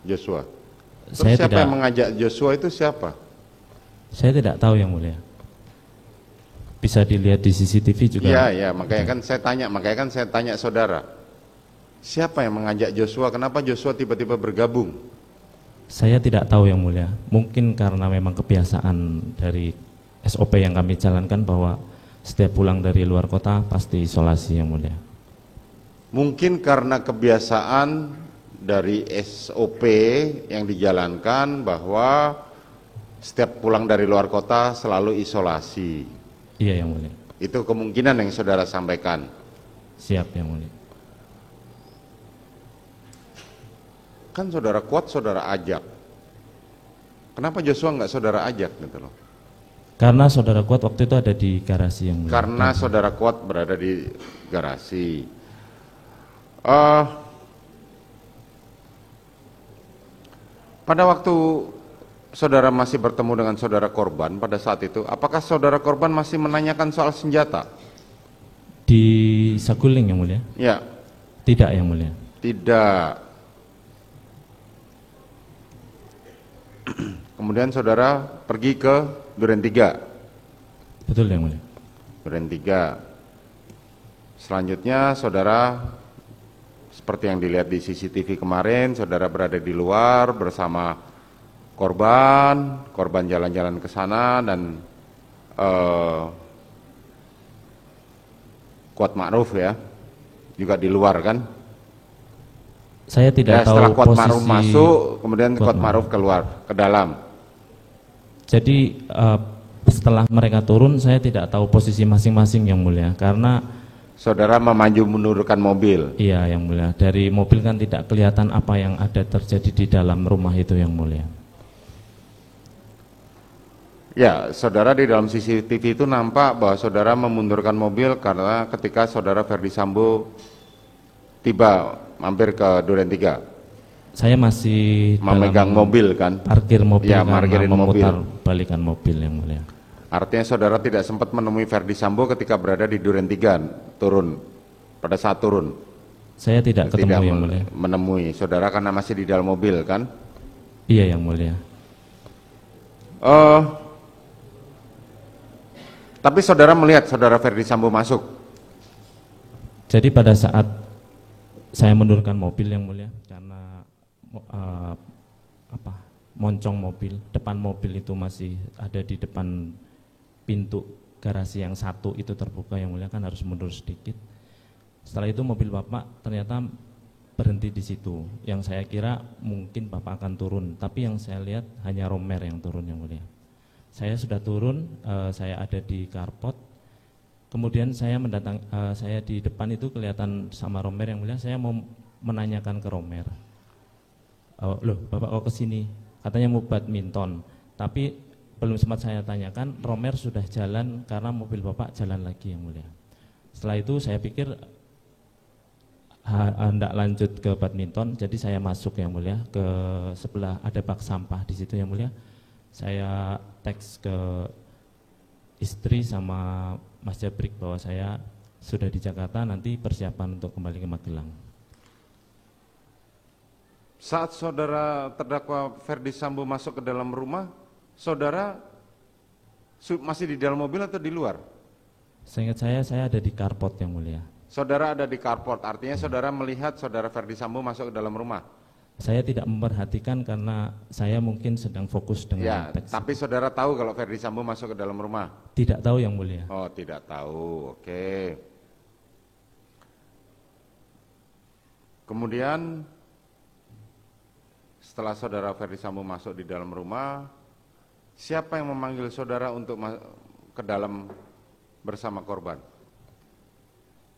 Speaker 1: Joshua. Terus
Speaker 2: Saya
Speaker 1: siapa
Speaker 2: tidak-
Speaker 1: yang mengajak Joshua itu siapa?
Speaker 2: Saya tidak tahu yang mulia. Bisa dilihat di CCTV juga.
Speaker 1: Iya, makanya kan saya tanya saudara. Siapa yang mengajak Joshua? Kenapa Joshua tiba-tiba bergabung?
Speaker 2: Saya tidak tahu yang mulia. Mungkin karena memang kebiasaan dari SOP yang kami jalankan bahwa setiap pulang dari luar kota pasti isolasi yang mulia.
Speaker 1: Mungkin karena kebiasaan dari SOP yang dijalankan bahwa setiap pulang dari luar kota selalu isolasi.
Speaker 2: Iya, Yang Mulia.
Speaker 1: Itu kemungkinan yang saudara sampaikan.
Speaker 2: Siap, Yang Mulia.
Speaker 1: Kan saudara Kuat saudara ajak. Kenapa Joshua nggak saudara ajak gitu loh?
Speaker 2: Karena saudara Kuat waktu itu ada di garasi, Yang Mulia.
Speaker 1: Karena saudara Kuat berada di garasi. Pada waktu saudara masih bertemu dengan saudara korban pada saat itu, apakah saudara korban masih menanyakan soal senjata?
Speaker 2: Di Saguling, Yang Mulia?
Speaker 1: Ya.
Speaker 2: Tidak, Yang Mulia.
Speaker 1: Tidak. Kemudian saudara pergi ke Duren 3.
Speaker 2: Betul, Yang Mulia.
Speaker 1: Duren 3. Selanjutnya saudara seperti yang dilihat di CCTV kemarin, saudara berada di luar bersama korban jalan-jalan ke sana dan Kuat Ma'ruf ya, juga di luar kan?
Speaker 2: Saya tidak tahu
Speaker 1: setelah Kuat
Speaker 2: posisi
Speaker 1: Ma'ruf masuk, kemudian Kuat Ma'ruf keluar ke dalam.
Speaker 2: Jadi setelah mereka turun, saya tidak tahu posisi masing-masing, Yang Mulia, karena
Speaker 1: Saudara memaju menurunkan mobil.
Speaker 2: iya, Yang Mulia, dari mobil kan tidak kelihatan apa yang ada terjadi di dalam rumah itu, Yang Mulia.
Speaker 1: Ya, saudara di dalam CCTV itu nampak bahwa saudara memundurkan mobil karena ketika saudara Ferdi Sambo tiba mampir ke Duren 3.
Speaker 2: Saya masih
Speaker 1: Memegang
Speaker 2: dalam
Speaker 1: mobil kan?
Speaker 2: parkir mobil
Speaker 1: Ya,
Speaker 2: karena
Speaker 1: parkirin
Speaker 2: memutar
Speaker 1: mobil.
Speaker 2: balikan mobil, Yang Mulia.
Speaker 1: Artinya saudara tidak sempat menemui Ferdi Sambo ketika berada di Duren 3 turun. Pada saat turun.
Speaker 2: Saya tidak ketemu, Yang Mulia.
Speaker 1: Menemui saudara karena masih di dalam mobil kan?
Speaker 2: Iya, Yang Mulia.
Speaker 1: Tapi saudara melihat saudara Ferdi Sambo masuk.
Speaker 2: Jadi pada saat saya menurunkan mobil, Yang Mulia, karena moncong mobil, depan mobil itu masih ada di depan pintu garasi yang satu itu terbuka, Yang Mulia, kan harus mundur sedikit. Setelah itu mobil Bapak ternyata berhenti di situ. Yang saya kira mungkin Bapak akan turun, tapi yang saya lihat hanya Romer yang turun, Yang Mulia. Saya sudah turun, saya ada di carport. Kemudian saya saya di depan itu kelihatan sama Romer, Yang Mulia. Saya mau menanyakan ke Romer, loh Bapak kok kesini? Katanya mau badminton. Tapi belum sempat saya tanyakan, Romer sudah jalan karena mobil Bapak jalan lagi, Yang Mulia. Setelah itu saya pikir hendak lanjut ke badminton, jadi saya masuk, Yang Mulia, ke sebelah ada bak sampah di situ, Yang Mulia. Saya teks ke istri sama Mas Jabrik bahwa saya sudah di Jakarta, nanti persiapan untuk kembali ke Magelang.
Speaker 1: Saat saudara terdakwa Ferdi Sambo masuk ke dalam rumah, saudara masih di dalam mobil atau di luar?
Speaker 2: Seingat saya ada di carport, Yang Mulia.
Speaker 1: Saudara ada di carport, artinya saudara melihat saudara Ferdi Sambo masuk ke dalam rumah?
Speaker 2: Saya tidak memperhatikan karena saya mungkin sedang fokus dengan
Speaker 1: Ya,
Speaker 2: teks.
Speaker 1: tapi saudara tahu kalau Ferdi Sambo masuk ke dalam rumah?
Speaker 2: Tidak tahu, Yang Mulia.
Speaker 1: Oh, tidak tahu, oke. Kemudian setelah saudara Ferdi Sambo masuk di dalam rumah, siapa yang memanggil saudara untuk ke dalam bersama korban?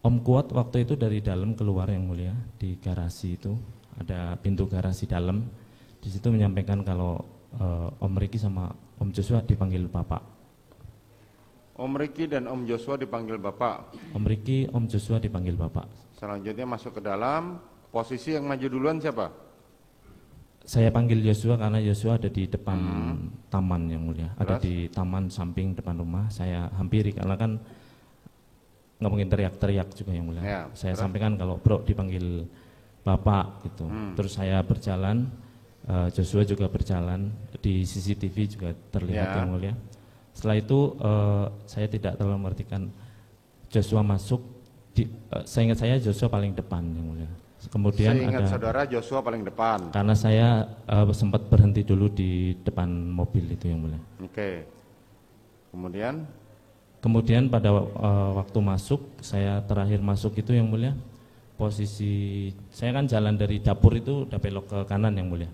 Speaker 2: Om Kuat waktu itu dari dalam keluar, Yang Mulia, di garasi itu. Ada pintu garasi dalam, di situ menyampaikan kalau Om Riki sama Om Joshua dipanggil Bapak.
Speaker 1: Om Riki dan Om Joshua dipanggil Bapak.
Speaker 2: Om Riki, Om Joshua dipanggil Bapak.
Speaker 1: Selanjutnya masuk ke dalam, posisi yang maju duluan siapa?
Speaker 2: Saya panggil Joshua karena Joshua ada di depan taman, Yang Mulia. Ada di taman samping depan rumah, saya hampiri karena kan nggak mungkin teriak-teriak juga, Yang Mulia.
Speaker 1: Ya,
Speaker 2: saya sampaikan kalau Bro dipanggil Bapak gitu. Terus saya berjalan, Joshua juga berjalan, di CCTV juga terlihat, Yang Mulia. Setelah itu saya tidak terlalu mengertikan Joshua masuk, seingat saya Joshua paling depan, Yang Mulia. Kemudian
Speaker 1: Seingat
Speaker 2: ada,
Speaker 1: saudara Joshua paling depan.
Speaker 2: karena saya sempat berhenti dulu di depan mobil itu, Yang Mulia.
Speaker 1: Oke.
Speaker 2: Kemudian pada waktu masuk, saya terakhir masuk itu, Yang Mulia, Posisi saya kan jalan dari dapur itu udah belok ke kanan yang mulia.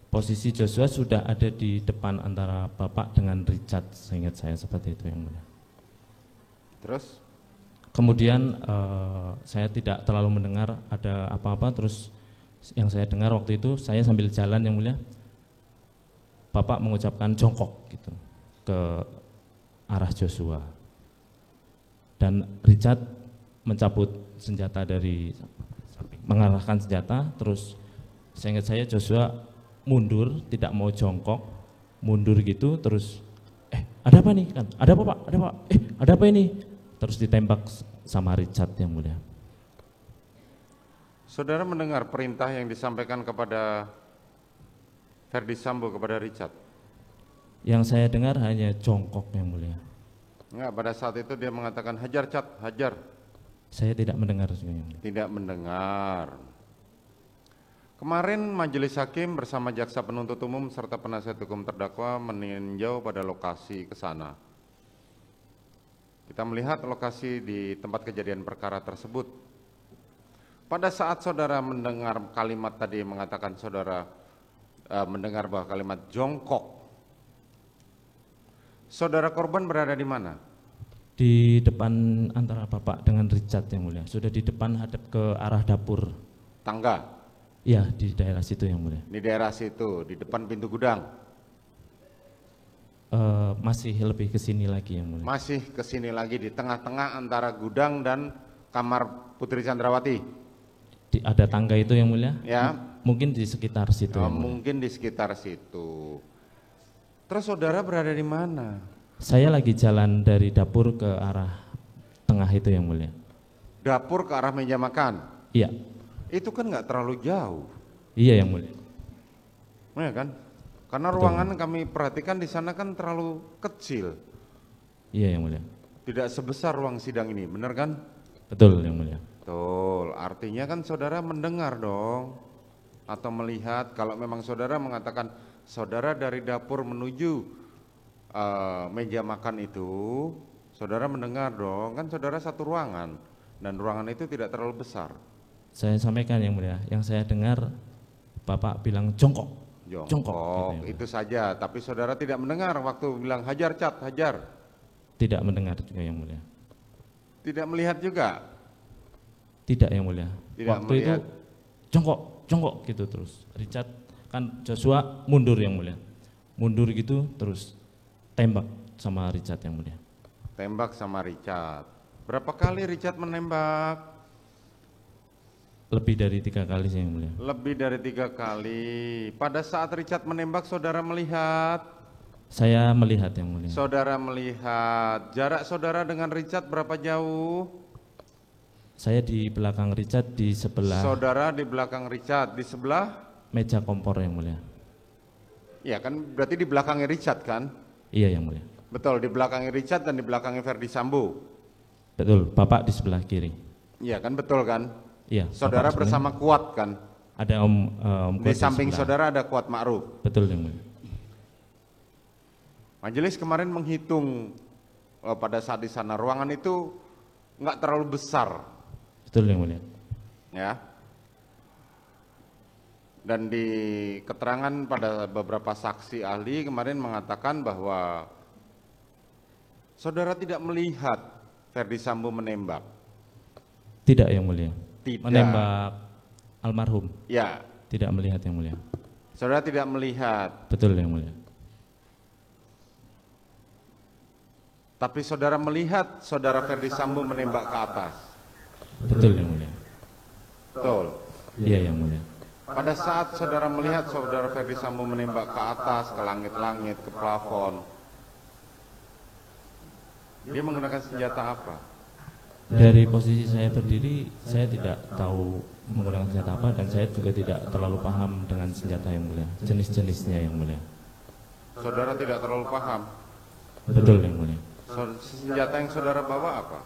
Speaker 2: Posisi Joshua sudah ada di depan antara Bapak dengan Richard, seingat saya seperti itu yang mulia.
Speaker 1: Terus?
Speaker 2: Kemudian saya tidak terlalu mendengar ada apa-apa, terus yang saya dengar waktu itu saya sambil jalan yang mulia, Bapak mengucapkan jongkok gitu ke arah Joshua. Dan Richard mencabut senjata dari samping, mengarahkan senjata, terus seingat saya Joshua mundur, tidak mau jongkok, mundur gitu, terus ada apa nih kan? Ada apa Pak? Ada apa? Ada apa ini? Terus ditembak sama Richard yang mulia.
Speaker 1: Saudara mendengar perintah yang disampaikan kepada Ferdi Sambo kepada Richard?
Speaker 2: Yang saya dengar hanya jongkok yang mulia.
Speaker 1: Enggak, pada saat itu dia mengatakan hajar Cat, hajar.
Speaker 2: Saya tidak mendengar juga yang mulia.
Speaker 1: Tidak mendengar. Kemarin Majelis Hakim bersama Jaksa Penuntut Umum serta penasihat hukum terdakwa meninjau pada lokasi ke sana. Kita melihat lokasi di tempat kejadian perkara tersebut. Pada saat saudara mendengar kalimat tadi mengatakan saudara mendengar bahwa kalimat jongkok, saudara korban berada di mana?
Speaker 2: Di depan antara Bapak dengan Richard yang mulia. Sudah di depan hadap ke arah dapur.
Speaker 1: Tangga?
Speaker 2: Iya, di daerah situ yang mulia.
Speaker 1: Di daerah situ, di depan pintu gudang?
Speaker 2: Masih lebih ke sini lagi yang mulia.
Speaker 1: Masih ke sini lagi, di tengah-tengah antara gudang dan kamar Putri Chandrawati?
Speaker 2: Ada tangga itu yang mulia?
Speaker 1: Ya.
Speaker 2: Mungkin di sekitar situ.
Speaker 1: Mungkin di sekitar situ. Terus saudara berada di mana?
Speaker 2: Saya lagi jalan dari dapur ke arah tengah itu yang mulia.
Speaker 1: Dapur ke arah meja makan?
Speaker 2: Iya.
Speaker 1: Itu kan nggak terlalu jauh.
Speaker 2: Iya yang mulia.
Speaker 1: Ya kan? Karena
Speaker 2: Betul.
Speaker 1: ruangan kami perhatikan di sana kan terlalu kecil.
Speaker 2: Iya yang mulia.
Speaker 1: Tidak sebesar ruang sidang ini, benar kan?
Speaker 2: Betul yang mulia.
Speaker 1: Betul, artinya kan saudara mendengar dong, atau melihat. Kalau memang saudara mengatakan saudara dari dapur menuju meja makan itu, saudara mendengar dong, kan saudara satu ruangan, dan ruangan itu tidak terlalu besar.
Speaker 2: Saya sampaikan yang mulia, yang saya dengar Bapak bilang jongkok.
Speaker 1: Jongkok,
Speaker 2: gitu,
Speaker 1: itu saja, tapi saudara tidak mendengar waktu bilang hajar Cat, hajar.
Speaker 2: Tidak mendengar juga yang mulia.
Speaker 1: Tidak melihat juga?
Speaker 2: Tidak yang mulia.
Speaker 1: Tidak
Speaker 2: Waktu
Speaker 1: melihat.
Speaker 2: itu jongkok gitu terus. Richard kan Joshua mundur yang mulia. Mundur gitu terus tembak sama Richard yang mulia.
Speaker 1: Tembak sama Richard. Berapa kali Richard menembak?
Speaker 2: Lebih dari 3 kali sih yang mulia.
Speaker 1: Lebih dari 3 kali. Pada saat Richard menembak saudara melihat?
Speaker 2: Saya melihat yang mulia.
Speaker 1: Saudara melihat. Jarak saudara dengan Richard berapa jauh?
Speaker 2: Saya di belakang Richard, di sebelah
Speaker 1: Saudara di belakang Richard, di sebelah?
Speaker 2: meja kompor yang mulia.
Speaker 1: Ya kan berarti di belakangnya Richard kan?
Speaker 2: Iya yang mulia.
Speaker 1: Betul, di belakangnya Richard dan di belakangnya Ferdi Sambo.
Speaker 2: Betul, Bapak di sebelah kiri.
Speaker 1: Iya kan, betul kan?
Speaker 2: Iya.
Speaker 1: Saudara
Speaker 2: Bapak
Speaker 1: bersama Kuat kan?
Speaker 2: ada Om
Speaker 1: Di
Speaker 2: Kuat
Speaker 1: samping
Speaker 2: sebelah.
Speaker 1: saudara ada Kuat Ma'ruf.
Speaker 2: Betul yang mulia.
Speaker 1: Majelis kemarin menghitung pada saat di sana ruangan itu nggak terlalu besar,
Speaker 2: Betul yang mulia.
Speaker 1: ya. Dan di keterangan pada beberapa saksi ahli kemarin mengatakan bahwa saudara tidak melihat Ferdi Sambo menembak.
Speaker 2: Tidak yang mulia.
Speaker 1: Tidak.
Speaker 2: Menembak almarhum.
Speaker 1: Ya,
Speaker 2: Tidak melihat yang mulia.
Speaker 1: saudara tidak melihat.
Speaker 2: Betul yang mulia.
Speaker 1: Tapi saudara melihat saudara Ferdi Sambo menembak ke atas.
Speaker 2: Betul yang mulia.
Speaker 1: Betul.
Speaker 2: Iya yang mulia.
Speaker 1: Pada saat saudara melihat saudara Ferdi Sambo menembak ke atas, ke langit-langit, ke plafon, dia menggunakan senjata apa?
Speaker 2: Dari posisi saya berdiri, saya tidak tahu menggunakan senjata apa dan saya juga tidak terlalu paham dengan senjata yang mulia, jenis-jenisnya yang mulia.
Speaker 1: Saudara tidak terlalu paham.
Speaker 2: Betul yang mulia.
Speaker 1: Senjata yang saudara bawa apa?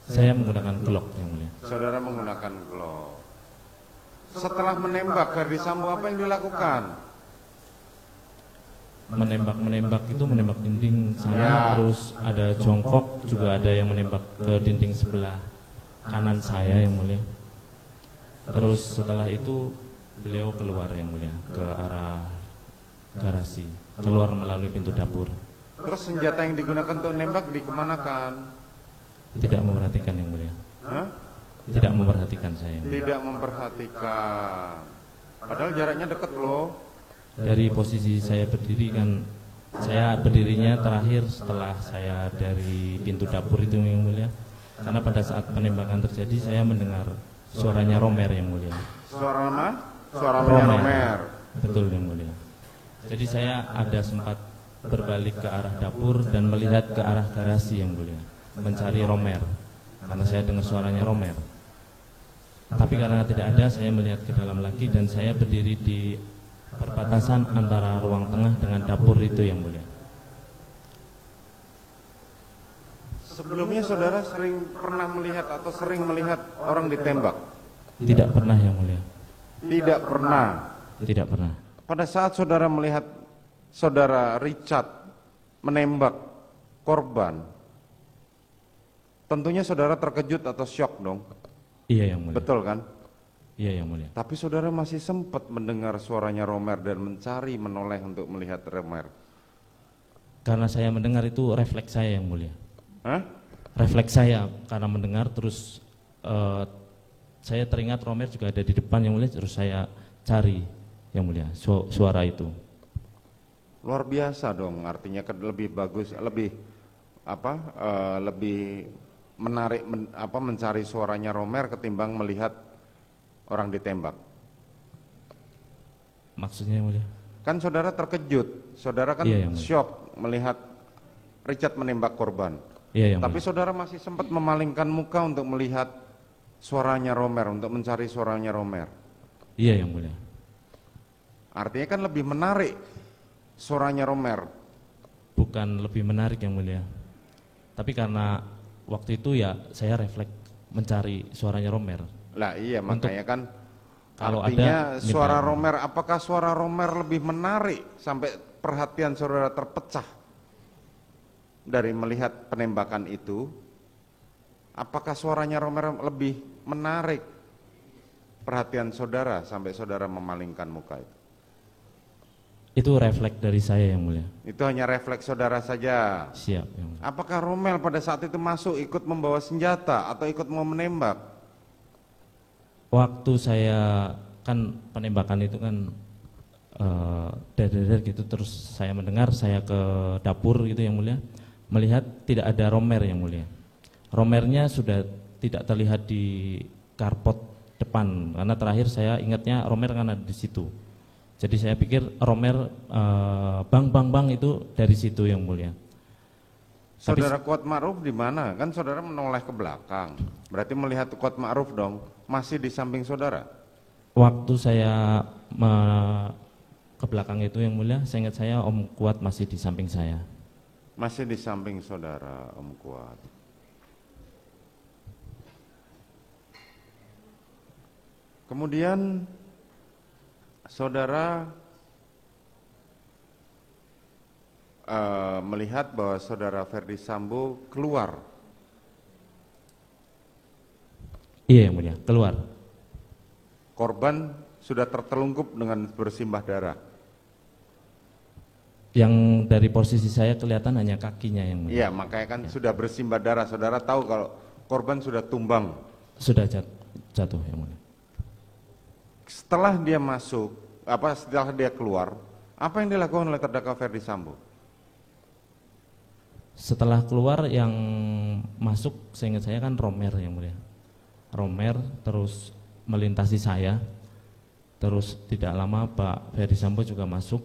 Speaker 2: Saya menggunakan Glock yang mulia.
Speaker 1: Saudara menggunakan Glock. Setelah menembak Ferdi Sambo apa yang dilakukan?
Speaker 2: Menembak itu menembak dinding sana,
Speaker 1: Ya.
Speaker 2: terus ada jongkok, juga ada yang menembak ke dinding sebelah kanan saya yang mulia. Terus setelah itu beliau keluar yang mulia ke arah garasi, keluar melalui pintu dapur.
Speaker 1: Terus senjata yang digunakan untuk nembak dikemanakan?
Speaker 2: Tidak memperhatikan yang mulia.
Speaker 1: Hah?
Speaker 2: Tidak memperhatikan saya.
Speaker 1: Tidak memperhatikan. Padahal jaraknya dekat loh.
Speaker 2: Dari posisi saya berdiri kan, saya berdirinya terakhir setelah saya dari pintu dapur itu yang mulia. Karena pada saat penembakan terjadi saya mendengar suaranya Romer yang mulia.
Speaker 1: Suara mana? Suaranya Romer.
Speaker 2: Betul yang mulia. Jadi saya ada sempat berbalik ke arah dapur dan melihat ke arah garasi yang mulia, mencari Romer. Karena saya dengar suaranya Romer. Tapi karena tidak ada, saya melihat ke dalam lagi dan saya berdiri di perbatasan antara ruang tengah dengan dapur itu yang mulia.
Speaker 1: Sebelumnya saudara pernah melihat atau sering melihat orang ditembak?
Speaker 2: Tidak pernah yang mulia.
Speaker 1: Tidak pernah.
Speaker 2: Tidak pernah.
Speaker 1: Pada saat saudara melihat saudara Richard menembak korban, tentunya saudara terkejut atau syok dong?
Speaker 2: Iya yang mulia.
Speaker 1: Betul kan?
Speaker 2: Iya yang mulia.
Speaker 1: Tapi saudara masih sempat mendengar suaranya Romer dan mencari, menoleh untuk melihat Romer.
Speaker 2: Karena saya mendengar itu refleks saya yang mulia.
Speaker 1: Hah?
Speaker 2: Refleks saya karena mendengar terus saya teringat Romer juga ada di depan yang mulia, terus saya cari yang mulia suara itu.
Speaker 1: Luar biasa dong, artinya kan lebih bagus, lebih lebih menarik mencari suaranya Romer ketimbang melihat orang ditembak.
Speaker 2: Maksudnya yang mulia?
Speaker 1: Kan saudara terkejut, saudara kan
Speaker 2: iya,
Speaker 1: syok melihat Richard menembak korban.
Speaker 2: Iya,
Speaker 1: tapi saudara masih sempat memalingkan muka untuk melihat suaranya Romer, untuk mencari suaranya Romer.
Speaker 2: Iya yang mulia.
Speaker 1: Artinya kan lebih menarik suaranya Romer.
Speaker 2: Bukan lebih menarik yang mulia. Tapi karena waktu itu ya saya refleks mencari suaranya Romer.
Speaker 1: Lah iya, makanya kan
Speaker 2: kalau
Speaker 1: artinya
Speaker 2: ada
Speaker 1: suara Romer, apakah suara Romer lebih menarik sampai perhatian saudara terpecah dari melihat penembakan itu? Apakah suaranya Romer lebih menarik perhatian saudara sampai saudara memalingkan muka itu?
Speaker 2: Itu refleks dari saya yang mulia.
Speaker 1: Itu hanya refleks saudara saja.
Speaker 2: Siap yang mulia.
Speaker 1: Apakah Romer pada saat itu masuk ikut membawa senjata atau ikut mau menembak?
Speaker 2: Waktu saya kan penembakan itu kan der gitu, terus saya mendengar, saya ke dapur gitu yang mulia, melihat tidak ada Romer yang mulia. Romernya sudah tidak terlihat di karpot depan, karena terakhir saya ingatnya Romer kan ada di situ. Jadi saya pikir Romer bang itu dari situ yang mulia.
Speaker 1: Saudara Kuat Ma'ruf di mana? Kan saudara menoleh ke belakang. Berarti melihat Kuat Ma'ruf dong, masih di samping saudara.
Speaker 2: Waktu saya ke belakang itu yang mulia, saya ingat saya Om Kuat masih di samping saya.
Speaker 1: Masih di samping saudara Om Kuat. Kemudian saudara melihat bahwa saudara Ferdi Sambo keluar.
Speaker 2: Iya yang mulia, keluar.
Speaker 1: Korban sudah tertelungkup dengan bersimbah darah.
Speaker 2: Yang dari posisi saya kelihatan hanya kakinya yang mulia.
Speaker 1: Iya, makanya kan sudah bersimbah darah. Saudara tahu kalau korban sudah tumbang.
Speaker 2: Sudah jatuh yang mulia.
Speaker 1: Setelah dia masuk, setelah dia keluar, apa yang dilakukan oleh terdakwa Ferdi Sambo?
Speaker 2: Setelah keluar yang masuk, seingat saya kan Romer yang mulia. Romer terus melintasi saya, terus tidak lama Pak Ferdi Sambo juga masuk.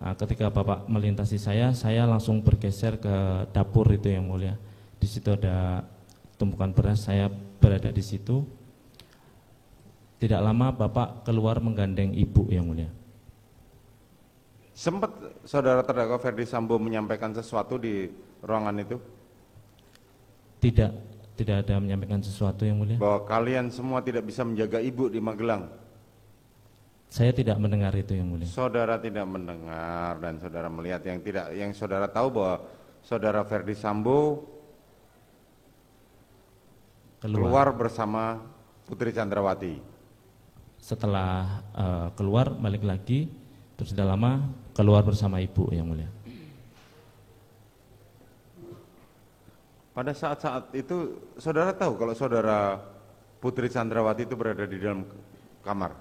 Speaker 2: Nah, ketika Bapak melintasi saya langsung bergeser ke dapur itu yang mulia. Di situ ada tumpukan beras, saya berada di situ. Tidak lama Bapak keluar menggandeng ibu yang mulia.
Speaker 1: Sempat saudara terdakwa Ferdi Sambo menyampaikan sesuatu di ruangan itu?
Speaker 2: Tidak ada menyampaikan sesuatu yang mulia.
Speaker 1: Bahwa kalian semua tidak bisa menjaga ibu di Magelang?
Speaker 2: Saya tidak mendengar itu yang mulia.
Speaker 1: Saudara tidak mendengar dan saudara melihat yang saudara tahu bahwa saudara Ferdi Sambo keluar bersama Putri Chandrawati.
Speaker 2: Setelah keluar balik lagi, terus tidak lama keluar bersama ibu yang mulia.
Speaker 1: Pada saat-saat itu saudara tahu kalau saudara Putri Chandrawati itu berada di dalam kamar?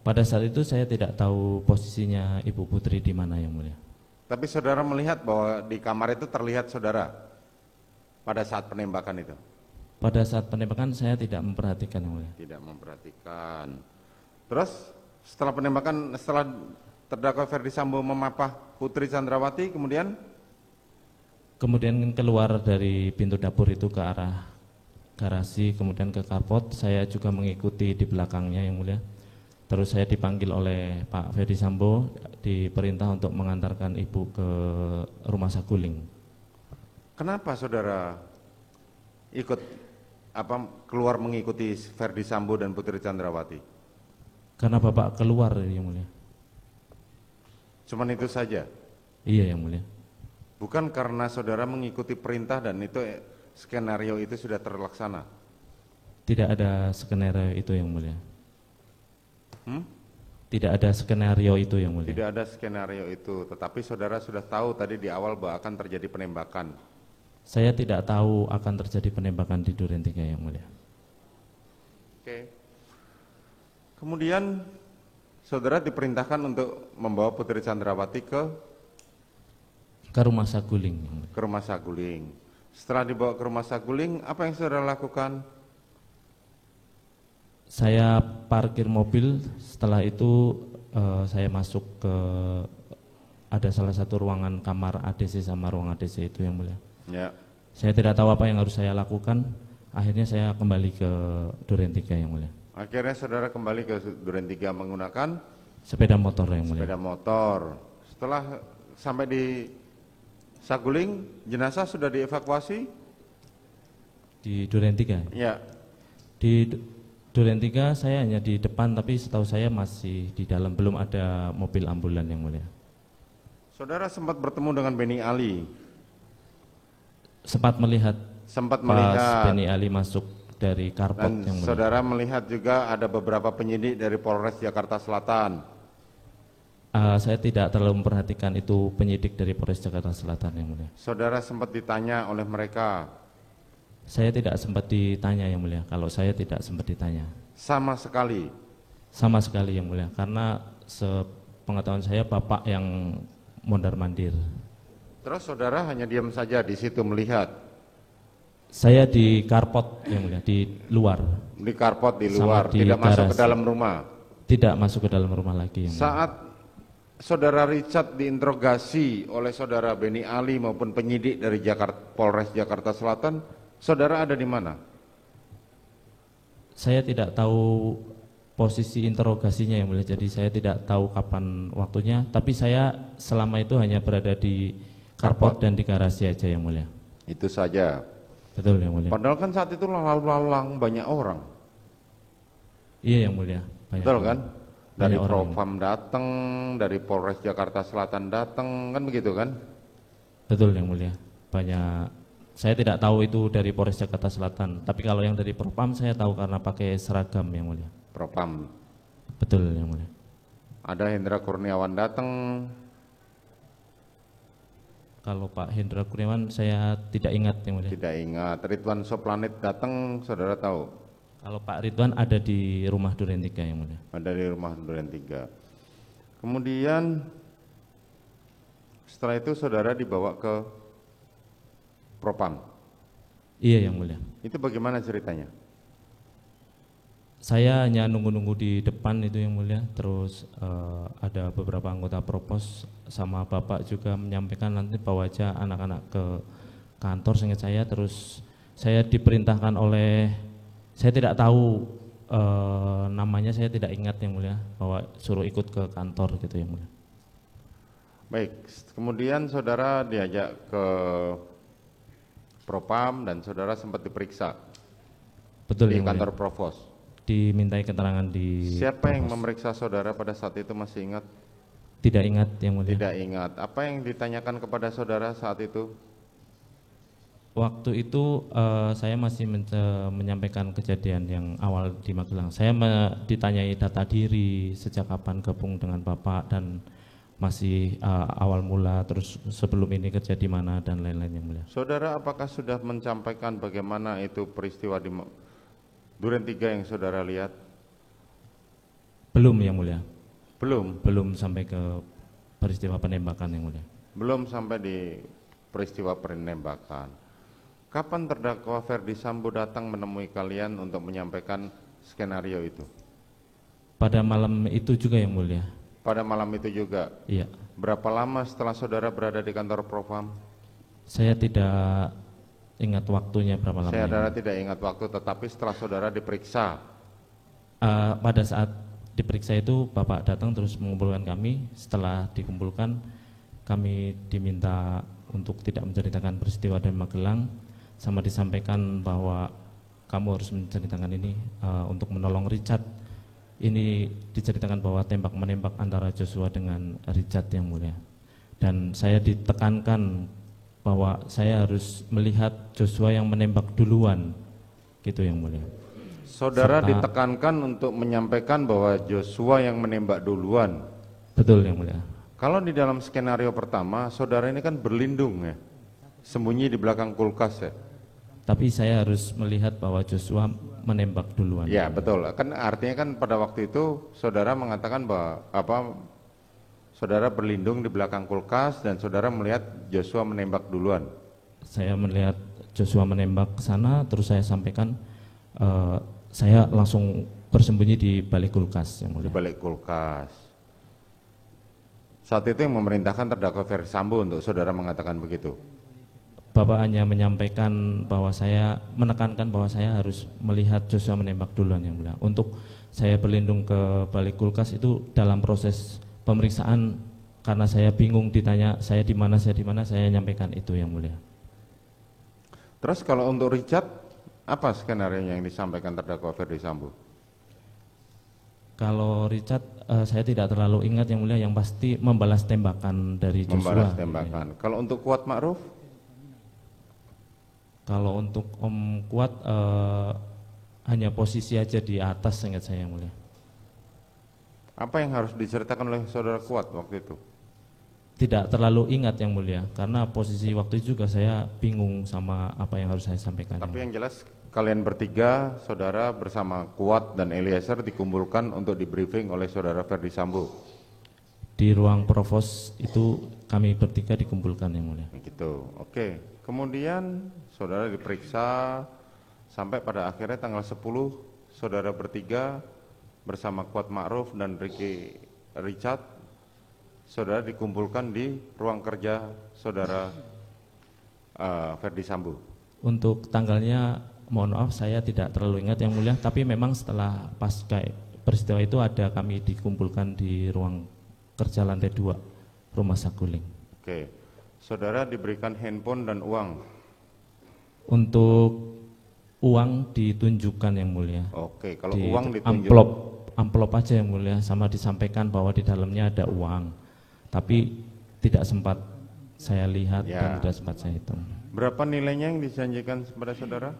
Speaker 2: Pada saat itu saya tidak tahu posisinya Ibu Putri di mana yang mulia.
Speaker 1: Tapi saudara melihat bahwa di kamar itu terlihat saudara pada saat penembakan itu?
Speaker 2: Pada saat penembakan saya tidak memperhatikan yang mulia.
Speaker 1: Tidak memperhatikan. Terus setelah penembakan, setelah terdakwa Ferdi Sambo memapah Putri Chandrawati, kemudian
Speaker 2: keluar dari pintu dapur itu ke arah garasi, kemudian ke carport. Saya juga mengikuti di belakangnya yang mulia. Terus saya dipanggil oleh Pak Ferdi Sambo, diperintah untuk mengantarkan ibu ke rumah Saguling.
Speaker 1: kenapa saudara ikut keluar mengikuti Ferdi Sambo dan Putri Chandrawati?
Speaker 2: Karena Bapak keluar yang mulia.
Speaker 1: Cuman itu saja?
Speaker 2: Iya yang mulia.
Speaker 1: Bukan karena saudara mengikuti perintah dan itu skenario itu sudah terlaksana?
Speaker 2: Tidak ada skenario itu yang mulia. Tidak ada skenario itu yang mulia.
Speaker 1: Tidak ada skenario itu, tetapi saudara sudah tahu tadi di awal bahwa akan terjadi penembakan.
Speaker 2: Saya tidak tahu akan terjadi penembakan di Duren 3 yang mulia.
Speaker 1: Oke. Kemudian saudara diperintahkan untuk membawa Putri Chandrawati ke
Speaker 2: rumah Saguling yang mulia.
Speaker 1: Ke rumah Saguling. Setelah dibawa ke rumah Saguling, apa yang saudara lakukan?
Speaker 2: Saya parkir mobil, setelah itu saya masuk ke ada salah satu ruangan kamar ADC sama ruang ADC itu yang mulia.
Speaker 1: Ya.
Speaker 2: Saya tidak tahu apa yang harus saya lakukan, akhirnya saya kembali ke Duren 3 yang mulia.
Speaker 1: Akhirnya saudara kembali ke Duren 3 menggunakan
Speaker 2: sepeda motor yang mulia.
Speaker 1: sepeda motor. Setelah sampai di Saguling, jenazah sudah dievakuasi?
Speaker 2: Di Duren 3?
Speaker 1: Ya.
Speaker 2: Di Duren 3 saya hanya di depan, tapi setahu saya masih di dalam, belum ada mobil ambulan yang mulia.
Speaker 1: Saudara sempat bertemu dengan Beni Ali?
Speaker 2: Sempat melihat
Speaker 1: melihat
Speaker 2: Beni Ali masuk dari karpet
Speaker 1: dan
Speaker 2: yang mulia.
Speaker 1: saudara melihat juga ada beberapa penyidik dari Polres Jakarta Selatan?
Speaker 2: Saya tidak terlalu memperhatikan itu penyidik dari Polres Jakarta Selatan yang mulia.
Speaker 1: Saudara sempat ditanya oleh mereka?
Speaker 2: Saya tidak sempat ditanya yang mulia. Kalau saya tidak sempat ditanya.
Speaker 1: Sama sekali?
Speaker 2: Sama sekali yang mulia. Karena sepengetahuan saya Bapak yang mondar-mandir.
Speaker 1: Terus saudara hanya diam saja di situ melihat?
Speaker 2: Saya di karpot yang mulia, di luar.
Speaker 1: Di karpot di luar,
Speaker 2: di
Speaker 1: tidak masuk ke
Speaker 2: garasi.
Speaker 1: dalam rumah?
Speaker 2: Tidak masuk ke dalam rumah lagi yang mulia.
Speaker 1: Saat saudara Richard diinterogasi oleh saudara Beni Ali maupun penyidik dari Polres Jakarta Selatan, saudara ada di mana?
Speaker 2: Saya tidak tahu posisi interogasinya yang mulia, jadi saya tidak tahu kapan waktunya, tapi saya selama itu hanya berada di karpot dan di garasi aja yang mulia.
Speaker 1: Itu saja?
Speaker 2: Betul yang mulia.
Speaker 1: Padahal kan saat itu lalu-lalang banyak orang.
Speaker 2: Iya yang mulia. Banyak
Speaker 1: Betul
Speaker 2: orang.
Speaker 1: kan? Dari
Speaker 2: Banyak orang.
Speaker 1: Propam datang, dari Polres Jakarta Selatan datang, kan begitu kan?
Speaker 2: Betul yang mulia. Banyak. Saya tidak tahu itu dari Polres Jakarta Selatan, tapi kalau yang dari Propam saya tahu karena pakai seragam yang mulia.
Speaker 1: Propam.
Speaker 2: Betul yang mulia.
Speaker 1: Ada Hendra Kurniawan datang.
Speaker 2: Kalau Pak Hendra Kurniawan saya tidak ingat yang mulia.
Speaker 1: Tidak ingat. Ridwan Soplanet datang, saudara tahu?
Speaker 2: Kalau Pak Ridwan ada di rumah Duren 3 yang mulia.
Speaker 1: Ada di rumah Duren 3. Kemudian setelah itu saudara dibawa ke Propam?
Speaker 2: Iya yang mulia.
Speaker 1: Itu bagaimana ceritanya?
Speaker 2: Saya hanya nunggu-nunggu di depan itu yang mulia, terus ada beberapa anggota Propos sama Bapak juga menyampaikan nanti bawa aja anak-anak ke kantor seingat saya, terus saya diperintahkan oleh, saya tidak tahu namanya, saya tidak ingat yang mulia, bahwa suruh ikut ke kantor gitu yang mulia.
Speaker 1: Baik, kemudian saudara diajak ke Propam dan saudara sempat diperiksa.
Speaker 2: Betul
Speaker 1: di
Speaker 2: yang mulia.
Speaker 1: kantor Provos.
Speaker 2: Dimintai keterangan di
Speaker 1: Siapa yang
Speaker 2: Provos.
Speaker 1: memeriksa saudara pada saat itu, masih ingat?
Speaker 2: Tidak ingat yang mulia.
Speaker 1: Tidak ingat. Apa yang ditanyakan kepada saudara saat itu?
Speaker 2: Waktu itu saya masih menyampaikan kejadian yang awal di Magelang. Saya ditanyai data diri, sejak kapan gabung dengan Bapak, dan masih awal mula, terus sebelum ini kerja di mana, dan lain-lain yang mulia.
Speaker 1: Saudara apakah sudah menyampaikan bagaimana itu peristiwa di Duren 3 yang saudara lihat?
Speaker 2: Belum yang mulia.
Speaker 1: Belum
Speaker 2: Sampai ke peristiwa penembakan yang mulia.
Speaker 1: Belum sampai di peristiwa penembakan. Kapan terdakwa Ferdi Sambo datang menemui kalian untuk menyampaikan skenario itu?
Speaker 2: Pada malam itu juga yang mulia.
Speaker 1: Pada malam itu juga?
Speaker 2: Iya.
Speaker 1: Berapa lama setelah saudara berada di kantor Propam?
Speaker 2: Saya tidak ingat waktunya berapa lama.
Speaker 1: Saudara tidak ingat waktu, tetapi setelah saudara diperiksa?
Speaker 2: Pada saat diperiksa itu Bapak datang terus mengumpulkan kami. Setelah dikumpulkan, kami diminta untuk tidak menceritakan peristiwa di Magelang, sama disampaikan bahwa kamu harus menceritakan ini untuk menolong Richard. Ini diceritakan bahwa tembak menembak antara Joshua dengan Richard yang mulia, dan saya ditekankan bahwa saya harus melihat Joshua yang menembak duluan, gitu yang mulia.
Speaker 1: Saudara ditekankan untuk menyampaikan bahwa Joshua yang menembak duluan?
Speaker 2: Betul yang mulia.
Speaker 1: Kalau di dalam skenario pertama, saudara ini kan berlindung ya, sembunyi di belakang kulkas ya.
Speaker 2: Tapi saya harus melihat bahwa Joshua menembak duluan.
Speaker 1: Ya betul, kan artinya kan pada waktu itu saudara mengatakan bahwa saudara berlindung di belakang kulkas dan saudara melihat Joshua menembak duluan.
Speaker 2: Saya melihat Joshua menembak ke sana, terus saya sampaikan, saya langsung bersembunyi di balik kulkas yang mulia.
Speaker 1: Di balik kulkas. Saat itu yang memerintahkan terdakwa Ferdi Sambo untuk saudara mengatakan begitu?
Speaker 2: Bapak hanya menyampaikan bahwa saya menekankan bahwa saya harus melihat Joshua menembak duluan yang mulia. Untuk saya berlindung ke balik kulkas itu dalam proses pemeriksaan, karena saya bingung ditanya saya di mana, saya nyampaikan itu yang mulia.
Speaker 1: Terus kalau untuk Richard, apa skenario yang disampaikan terdakwa Ferdi Sambo?
Speaker 2: Kalau Richard, saya tidak terlalu ingat yang mulia, yang pasti membalas tembakan dari Joshua.
Speaker 1: Membalas tembakan. Kalau untuk Kuat Ma'ruf?
Speaker 2: Kalau untuk Om Kuat, hanya posisi aja di atas, ingat saya yang mulia.
Speaker 1: Apa yang harus diceritakan oleh saudara Kuat waktu itu?
Speaker 2: Tidak terlalu ingat yang mulia, karena posisi waktu itu juga saya bingung sama apa yang harus saya sampaikan.
Speaker 1: Tapi yang jelas kalian bertiga, saudara bersama Kuat dan Eliezer dikumpulkan untuk di briefing oleh saudara Ferdi Sambo.
Speaker 2: Di ruang provos itu kami bertiga dikumpulkan yang mulia.
Speaker 1: Gitu, oke. Kemudian saudara diperiksa sampai pada akhirnya tanggal 10 saudara bertiga bersama Kuat Ma'ruf dan Richard, saudara dikumpulkan di ruang kerja saudara Ferdi Sambo.
Speaker 2: Untuk tanggalnya mohon maaf saya tidak terlalu ingat yang mulia, tapi memang setelah pasca peristiwa itu ada kami dikumpulkan di ruang kerja lantai 2 Rumah Saguling.
Speaker 1: Oke. Saudara diberikan handphone dan uang?
Speaker 2: Untuk uang ditunjukkan yang mulia.
Speaker 1: Oke, kalau
Speaker 2: di
Speaker 1: uang ditunjuk?
Speaker 2: Amplop aja yang mulia, sama disampaikan bahwa di dalamnya ada uang. Tapi tidak sempat saya lihat dan tidak sempat saya hitung.
Speaker 1: Berapa nilainya yang dijanjikan kepada saudara?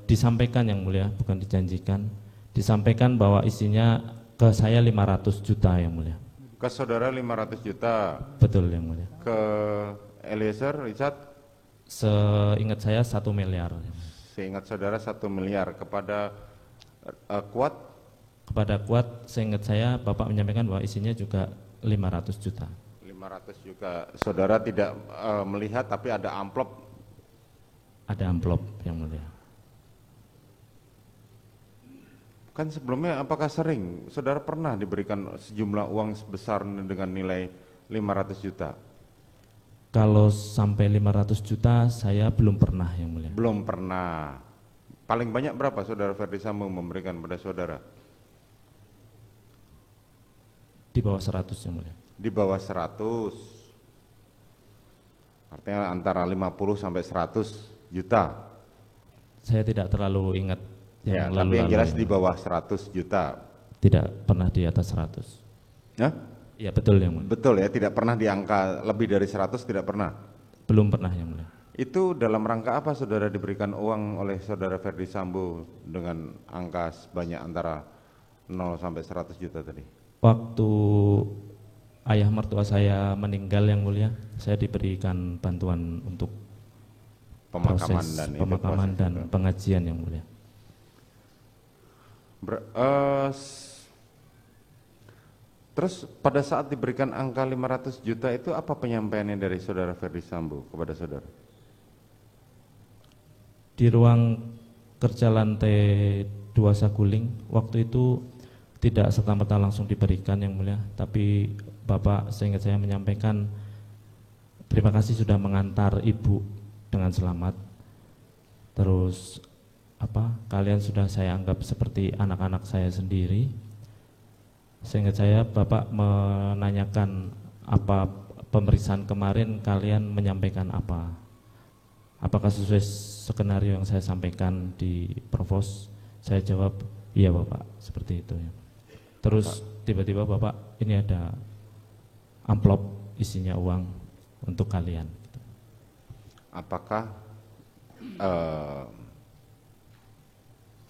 Speaker 2: Disampaikan yang mulia, bukan dijanjikan. Disampaikan bahwa isinya ke saya 500 juta yang mulia.
Speaker 1: Ke saudara 500 juta.
Speaker 2: Betul yang mulia.
Speaker 1: Ke Eliezer, Richard?
Speaker 2: Seingat saya 1 miliar.
Speaker 1: Seingat saudara 1 miliar. Kepada Kuat?
Speaker 2: Kepada Kuat, seingat saya Bapak menyampaikan bahwa isinya juga 500 juta.
Speaker 1: 500 juga. Saudara tidak melihat, tapi ada amplop?
Speaker 2: Ada amplop yang mulia.
Speaker 1: Kan sebelumnya apakah sering saudara pernah diberikan sejumlah uang sebesar dengan nilai 500 juta?
Speaker 2: Kalau sampai 500 juta saya belum pernah yang mulia.
Speaker 1: Belum pernah. Paling banyak berapa saudara Ferdi Sambo memberikan pada saudara?
Speaker 2: Di bawah 100 yang mulia.
Speaker 1: Di bawah 100. Artinya antara 50 sampai 100 juta.
Speaker 2: Saya tidak terlalu ingat
Speaker 1: ya, tapi yang jelas di bawah 100 juta.
Speaker 2: Tidak pernah di atas 100.
Speaker 1: Ya?
Speaker 2: Iya betul yang mulia.
Speaker 1: Betul ya, tidak pernah di angka lebih dari 100, tidak pernah?
Speaker 2: Belum pernah yang mulia.
Speaker 1: Itu dalam rangka apa saudara diberikan uang oleh saudara Ferdi Sambo dengan angka sebanyak antara 0 sampai 100 juta tadi?
Speaker 2: Waktu ayah mertua saya meninggal yang mulia, saya diberikan bantuan untuk
Speaker 1: Pemakaman
Speaker 2: proses
Speaker 1: dan itu
Speaker 2: pemakaman
Speaker 1: proses
Speaker 2: dan
Speaker 1: itu.
Speaker 2: pengajian yang mulia.
Speaker 1: Terus pada saat diberikan angka 500 juta itu apa penyampaiannya dari saudara Ferdi Sambo kepada saudara?
Speaker 2: Di ruang kerja lantai 2 Saguling, waktu itu tidak serta-merta langsung diberikan yang mulia, tapi Bapak seingat saya menyampaikan terima kasih sudah mengantar ibu dengan selamat. Terus kalian sudah saya anggap seperti anak-anak saya sendiri. Seingat saya Bapak menanyakan apa pemeriksaan kemarin, kalian menyampaikan apa? Apakah sesuai skenario yang saya sampaikan di Provos? Saya jawab, iya Bapak, seperti itu ya. Terus tiba-tiba Bapak, ini ada amplop isinya uang untuk kalian.
Speaker 1: Apakah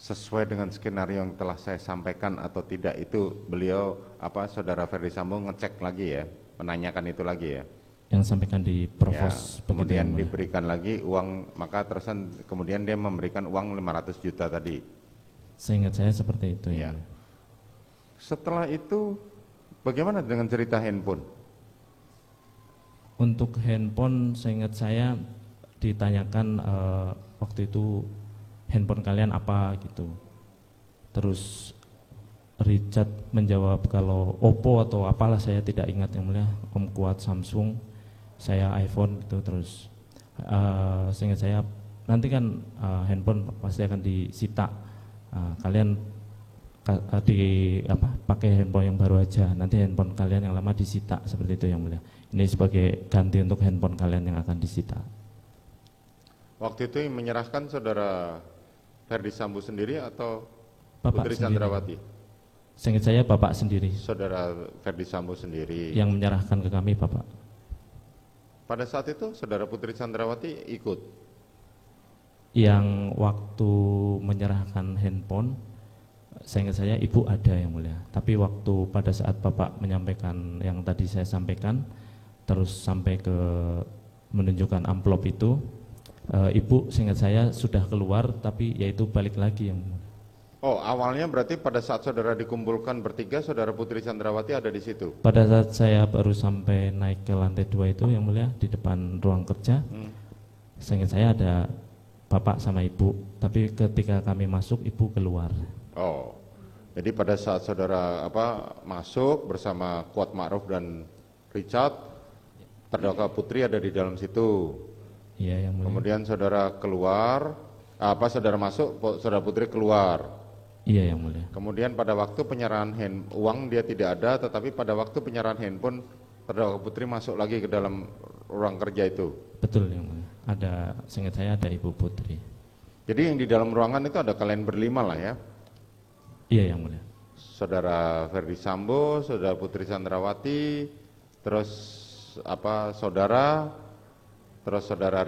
Speaker 1: sesuai dengan skenario yang telah saya sampaikan atau tidak, itu beliau saudara Ferdi Sambo ngecek lagi ya, menanyakan itu lagi ya?
Speaker 2: Yang sampaikan di Provos.
Speaker 1: Ya, kemudian diberikan lagi uang, maka terusan kemudian dia memberikan uang 500 juta tadi.
Speaker 2: Seingat saya seperti itu ya.
Speaker 1: Setelah itu bagaimana dengan cerita handphone?
Speaker 2: Untuk handphone seingat saya ditanyakan waktu itu handphone kalian apa gitu. Terus Richard menjawab kalau Oppo atau apalah, saya tidak ingat yang mulia. Om Kuat Samsung, saya iPhone gitu. Terus seingat saya nanti kan handphone pasti akan disita. Kalian pakai handphone yang baru aja, nanti handphone kalian yang lama disita, seperti itu yang mulia. Ini sebagai ganti untuk handphone kalian yang akan disita.
Speaker 1: Waktu itu yang menyerahkan saudara Ferdi Sambo sendiri atau
Speaker 2: Bapak
Speaker 1: Putri
Speaker 2: sendiri.
Speaker 1: Chandrawati?
Speaker 2: Seingat saya Bapak sendiri.
Speaker 1: Saudara Ferdi Sambo sendiri.
Speaker 2: Yang menyerahkan ke kami Bapak.
Speaker 1: Pada saat itu saudara Putri Chandrawati ikut?
Speaker 2: Yang waktu menyerahkan handphone, seingat saya ibu ada yang mulia. Tapi waktu pada saat Bapak menyampaikan yang tadi saya sampaikan, terus sampai ke menunjukkan amplop itu, ibu seingat saya sudah keluar, tapi yaitu balik lagi yang mulia.
Speaker 1: Oh, awalnya berarti pada saat saudara dikumpulkan bertiga, saudara Putri Chandrawati ada di situ?
Speaker 2: Pada saat saya baru sampai naik ke lantai 2 itu yang mulia, di depan ruang kerja, seingat saya ada Bapak sama Ibu, tapi ketika kami masuk, Ibu keluar.
Speaker 1: Oh, jadi pada saat saudara masuk bersama Kuat Ma'ruf dan Richard, terdakwa Putri ada di dalam situ.
Speaker 2: Iya yang mulia.
Speaker 1: Kemudian saudara keluar, saudara masuk, saudara Putri keluar.
Speaker 2: Iya yang mulia.
Speaker 1: Kemudian pada waktu penyerahan uang dia tidak ada, tetapi pada waktu penyerahan handphone terdakwa Putri masuk lagi ke dalam ruang kerja itu.
Speaker 2: Betul yang mulia. Ada, seingat saya ada Ibu Putri.
Speaker 1: Jadi yang di dalam ruangan itu ada kalian berlima lah ya?
Speaker 2: Iya yang mulia.
Speaker 1: Saudara Ferdi Sambo, saudara Putri Chandrawati, terus saudara, terus saudara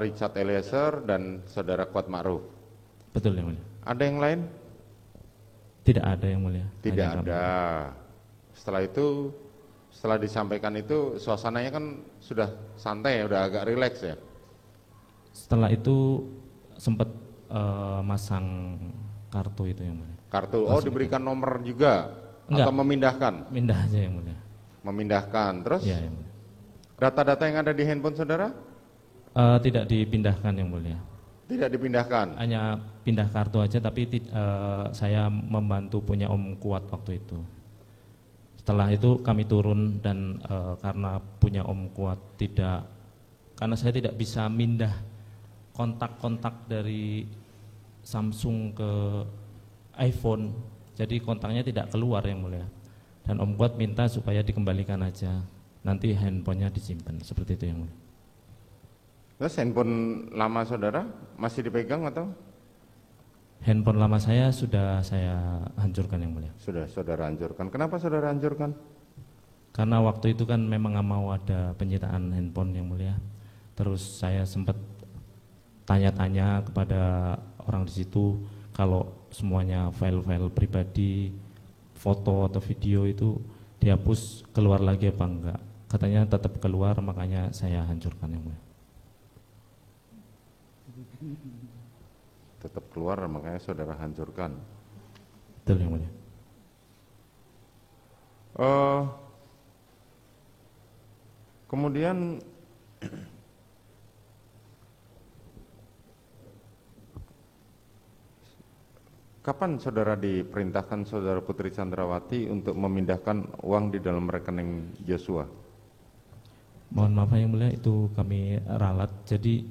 Speaker 1: Richard Eliezer dan saudara Kuat Ma'ruf.
Speaker 2: Betul yang mulia.
Speaker 1: Ada yang lain?
Speaker 2: Tidak ada yang mulia.
Speaker 1: Tidak
Speaker 2: Hanya
Speaker 1: ada. Setelah itu, setelah disampaikan itu suasananya kan sudah santai ya, udah agak rileks ya.
Speaker 2: Setelah itu sempat masang kartu itu yang mulia.
Speaker 1: Kartu, diberikan nomor juga?
Speaker 2: Enggak.
Speaker 1: Atau memindahkan?
Speaker 2: Mindah aja yang mulia.
Speaker 1: Memindahkan, terus
Speaker 2: Iya yang mulia.
Speaker 1: data-data yang ada di handphone saudara?
Speaker 2: Tidak dipindahkan yang mulia.
Speaker 1: Tidak dipindahkan?
Speaker 2: Hanya pindah kartu aja, tapi saya membantu punya Om Kuat waktu itu. Setelah itu kami turun dan karena punya Om Kuat karena saya tidak bisa mindah kontak-kontak dari Samsung ke iPhone, jadi kontaknya tidak keluar yang mulia. Dan Om Kuat minta supaya dikembalikan aja, nanti handphonenya disimpan, seperti itu yang mulia.
Speaker 1: Terus handphone lama saudara masih dipegang atau?
Speaker 2: Handphone lama saya sudah saya hancurkan yang mulia.
Speaker 1: Sudah saudara hancurkan. Kenapa saudara hancurkan?
Speaker 2: Karena waktu itu kan memang nggak mau ada penyitaan handphone yang mulia. Terus saya sempat tanya-tanya kepada orang di situ kalau semuanya file-file pribadi, foto atau video itu dihapus keluar lagi apa enggak. Katanya tetap keluar, makanya saya hancurkan yang mulia.
Speaker 1: Tetap keluar, makanya saudara hancurkan.
Speaker 2: Betul yang mulia.
Speaker 1: Kemudian kapan saudara diperintahkan saudara Putri Chandrawati untuk memindahkan uang di dalam rekening Joshua?
Speaker 2: Mohon maaf yang mulia, itu kami ralat. Jadi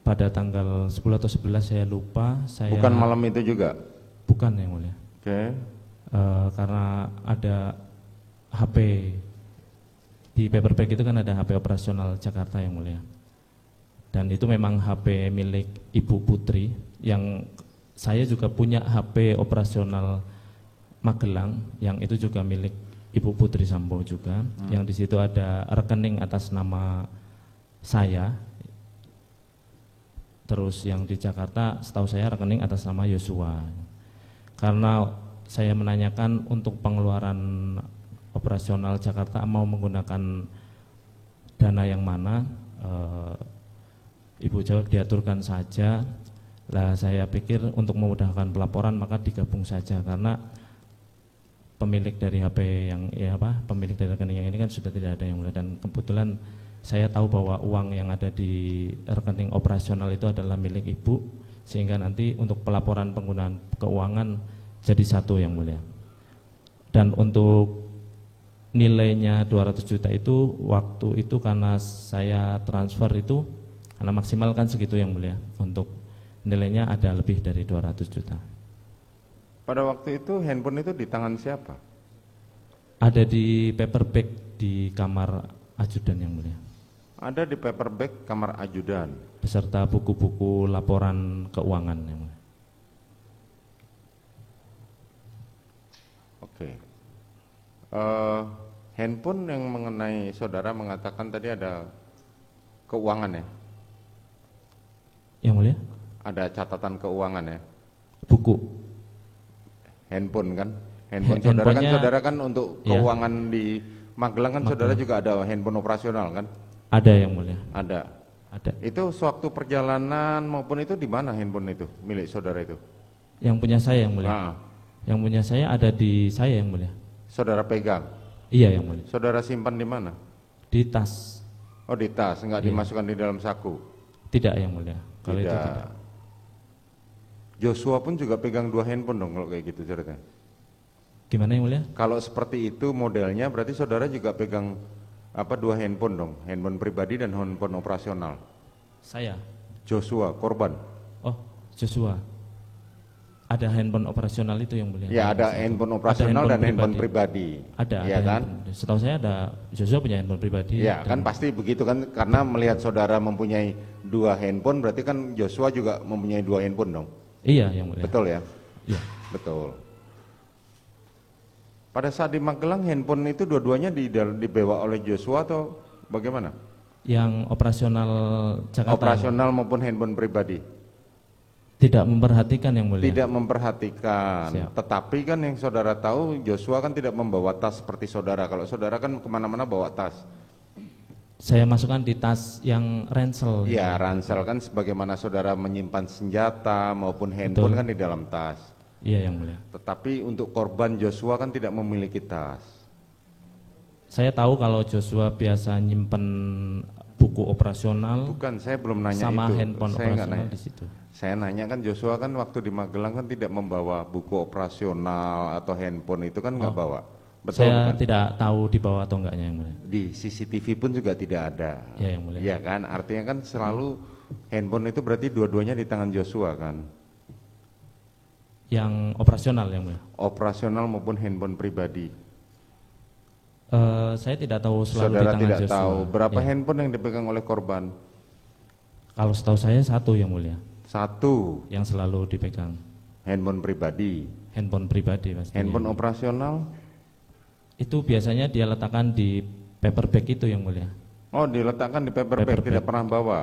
Speaker 2: pada tanggal 10 atau 11 saya lupa.
Speaker 1: Bukan malam itu juga?
Speaker 2: Bukan yang mulia.
Speaker 1: Oke.
Speaker 2: Karena ada HP di paper bag itu kan ada HP operasional Jakarta yang mulia. Dan itu memang HP milik Ibu Putri, yang saya juga punya HP operasional Magelang yang itu juga milik Ibu Putri Sambo juga. Yang di situ ada rekening atas nama saya. Terus yang di Jakarta setahu saya rekening atas nama Yosua. Karena saya menanyakan untuk pengeluaran operasional Jakarta mau menggunakan dana yang mana, Ibu jawab diaturkan saja. Lah saya pikir untuk memudahkan pelaporan maka digabung saja, karena pemilik dari HP yang pemilik dari rekening yang ini kan sudah tidak ada yang mulia. Dan kebetulan saya tahu bahwa uang yang ada di rekening operasional itu adalah milik Ibu, sehingga nanti untuk pelaporan penggunaan keuangan jadi satu yang mulia. Dan untuk nilainya 200 juta itu waktu itu karena saya transfer itu karena maksimal kan segitu yang mulia, untuk nilainya ada lebih dari 200 juta.
Speaker 1: Pada waktu itu handphone itu di tangan siapa?
Speaker 2: Ada di paper bag di kamar ajudan yang mulia.
Speaker 1: Ada di paper bag kamar ajudan
Speaker 2: Beserta buku-buku laporan keuangan yang mulia.
Speaker 1: Oke. Handphone yang mengenai saudara mengatakan tadi ada keuangan ya?
Speaker 2: Yang mulia?
Speaker 1: Ada catatan keuangan ya?
Speaker 2: Buku.
Speaker 1: Handphone kan? Saudara kan untuk keuangan di Magelang kan saudara juga ada handphone operasional kan?
Speaker 2: Ada yang mulia.
Speaker 1: Ada.
Speaker 2: Ada.
Speaker 1: Itu sewaktu perjalanan maupun itu di mana handphone itu milik saudara itu?
Speaker 2: Yang punya saya yang mulia.
Speaker 1: Nah,
Speaker 2: Yang punya saya ada di saya yang mulia.
Speaker 1: saudara pegang?
Speaker 2: Iya yang mulia.
Speaker 1: Saudara simpan di mana?
Speaker 2: Di tas.
Speaker 1: Oh di tas, enggak
Speaker 2: Iya.
Speaker 1: dimasukkan di dalam saku?
Speaker 2: Tidak yang mulia. Kalau itu tidak.
Speaker 1: Joshua pun juga pegang 2 handphone dong kalau kayak gitu ceritanya.
Speaker 2: Gimana yang mulia?
Speaker 1: Kalau seperti itu modelnya berarti saudara juga pegang 2 handphone dong, handphone pribadi dan handphone operasional.
Speaker 2: Saya.
Speaker 1: Joshua korban.
Speaker 2: Oh, Joshua. Ada handphone operasional itu yang mulia.
Speaker 1: Ya ada handphone operasional dan handphone pribadi.
Speaker 2: Ada.
Speaker 1: Ya kan?
Speaker 2: Setahu saya ada Joshua punya handphone pribadi.
Speaker 1: Ya kan pasti begitu kan, karena melihat saudara mempunyai 2 handphone berarti kan Joshua juga mempunyai 2 handphone dong.
Speaker 2: Iya yang mulia.
Speaker 1: Betul ya?
Speaker 2: Iya.
Speaker 1: Betul. Pada saat di Magelang handphone itu dua-duanya dibawa oleh Joshua atau bagaimana?
Speaker 2: Yang operasional Jakarta.
Speaker 1: Operasional maupun handphone pribadi?
Speaker 2: Tidak memperhatikan yang mulia.
Speaker 1: Tidak memperhatikan.
Speaker 2: Siap.
Speaker 1: Tetapi kan yang saudara tahu Joshua kan tidak membawa tas seperti saudara. Kalau saudara kan kemana-mana bawa tas.
Speaker 2: Saya masukkan di tas yang ransel.
Speaker 1: Ya ransel kan sebagaimana saudara menyimpan senjata maupun handphone. Betul. Kan di dalam tas.
Speaker 2: Iya yang mulia.
Speaker 1: Tetapi untuk korban Joshua kan tidak memiliki tas.
Speaker 2: Saya tahu kalau Joshua biasa nyimpen buku operasional.
Speaker 1: Bukan, saya belum nanya
Speaker 2: sama
Speaker 1: itu.
Speaker 2: Handphone
Speaker 1: Saya
Speaker 2: operasional di situ.
Speaker 1: Saya nanya kan Joshua kan waktu di Magelang kan tidak membawa buku operasional atau handphone itu kan nggak bawa. Betul
Speaker 2: saya
Speaker 1: kan?
Speaker 2: tidak tahu dibawa atau enggaknya yang mulia.
Speaker 1: Di CCTV pun juga tidak ada.
Speaker 2: Ya yang mulia.
Speaker 1: Ya kan, artinya kan selalu handphone itu berarti dua-duanya di tangan Joshua kan?
Speaker 2: Yang operasional yang mulia.
Speaker 1: Operasional maupun handphone pribadi.
Speaker 2: Saya tidak tahu selalu
Speaker 1: Saudara
Speaker 2: di tangan
Speaker 1: tidak
Speaker 2: Joshua.
Speaker 1: tahu berapa
Speaker 2: Ya.
Speaker 1: handphone yang dipegang oleh korban?
Speaker 2: Kalau setahu saya 1 yang mulia.
Speaker 1: 1
Speaker 2: yang selalu dipegang.
Speaker 1: handphone pribadi.
Speaker 2: Handphone pribadi pastinya.
Speaker 1: Handphone operasional?
Speaker 2: Itu biasanya dia letakkan di paper bag itu yang mulia.
Speaker 1: Oh, diletakkan di paper bag, tidak pernah bawa.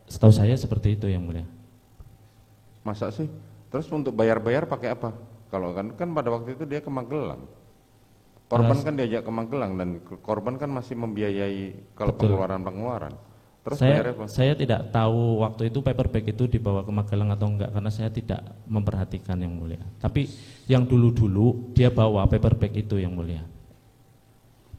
Speaker 2: Setahu saya seperti itu yang mulia.
Speaker 1: Masa sih? Terus untuk bayar-bayar pakai apa? Kalau kan pada waktu itu dia ke Magelang. Korban kan diajak ke Magelang dan korban kan masih membiayai kalau pengeluaran. Terus bayarnya apa?
Speaker 2: Saya tidak tahu waktu itu paper bag itu dibawa ke Magelang atau enggak karena saya tidak memperhatikan yang mulia. Tapi yang dulu-dulu dia bawa paper bag itu yang mulia.